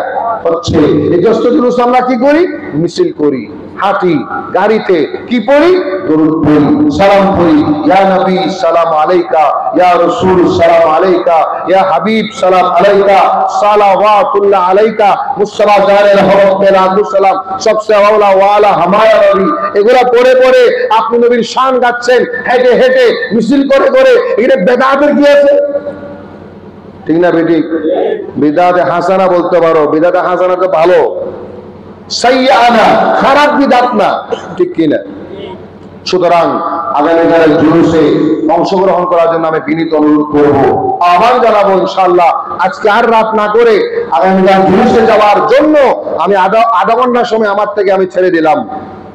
হচ্ছে। এই জশ্নে জুলুস আমরা কি করি? মিছিল করি, হাঁটি, গাড়িতে কি পড়ি? দরুদ পড়ি, সালাম পড়ি, ইয়া নবী সালাম আলাইকা, ইয়া রাসূল সালাম আলাইকা, ইয়া হাবিব সালাম আলাইকা, সালাওয়াতুল্লাহ আলাইকা, মুস্তাফা জানের হরফের আব্দুল সালাম সবসে আওলা ওয়ালা হামায়া নবী। এগুলা পড়ে পড়ে আপনি নবীর শান গাচ্ছেন, হেঁটে হেঁটে, মিছিল করে করে। এটা বেদাতের কি আছে? ঠিক না বেঠিক? বিদআতে হাসানা বলতে পারো, বিদআতে হাসানা তো ভালো, সাইয়্যানা খারাপ বিদআত না, ঠিক কি না? সুতরাং আগামীকাল জুলুসে অংশগ্রহণ করার জন্য আমি বিনীত অনুরোধ করব, আহ্বান জানাবো ইনশাআল্লাহ। আজকে আর রাত না করে আগামীকাল জুলুসে যাওয়ার জন্য আমি আধা ঘন্টার সময় আমার থেকে আমি ছেড়ে দিলাম।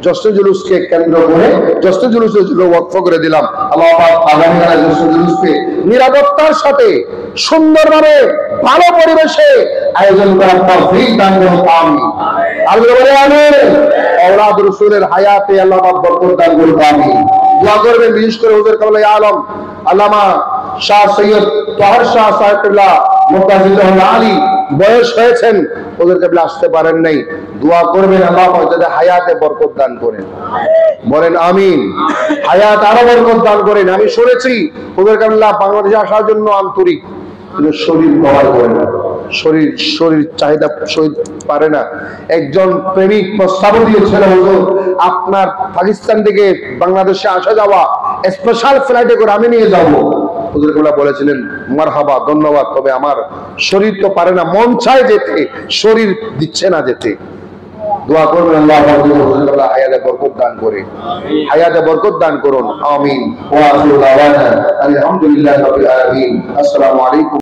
জশ্নে জুলুসকে কেন্দ্র করে জশ্নে জুলুসের জন্য ওয়াকফ করে দিলাম। আল্লাহ পাক আগামীকাল জশ্নে জুলুসকে নিরাপত্তার সাথে সুন্দরভাবে ভালো পরিবেশে আয়োজন করার তৌফিক দান করুন, আমিন। আল্লাহ বলে আমিন। আওলাদ রাসূলের হায়াতে আল্লাহ পাক বরকত দান করুন, আমিন। দোয়া করবেন বিশেষ করে হুজুর কাবলা আলম আল্লামা শাহ সৈয়দ তাহের শাহ সাহেবুল্লাহ মুতাজিল্লাহুল আলী, বয়স হয়েছেন, হুজুর কাবলা আসতে পারেন নাই। দোয়া করবেন আল্লাহ পাক যাতে হায়াতে বরকত দান করেন, বলেন আমিন। হায়াত আরো বরকত দান করেন। আমি শুনেছি হুজুর কাবলা বাংলাদেশে আসার জন্য আন্তরিক, কিন্তু শরীর কভার করে না, শরীর চাহিদা শহীদ পারে না। একজন প্রেমিক প্রস্তাব দিয়েছিল, হুজুর আপনার পাকিস্তান থেকে বাংলাদেশে আসা যাওয়া স্পেশাল ফ্লাইটে করে আমি নিয়ে যাব। হুজুর কেবলা বলেছিলেন মারহাবা, ধন্যবাদ, তবে আমার শরীর তো পারে না, মন চায় যেতে, শরীর দিচ্ছে না যেতে। দোয়া করবেন আল্লাহ হায়াতে বরকত দান করে, হায়াতে বরকত দান করুন, আমিন। ওয়া আখিরু দাওয়ানা আলহামদুলিল্লাহি রাব্বিল আলামিন। আসসালামু আলাইকুম।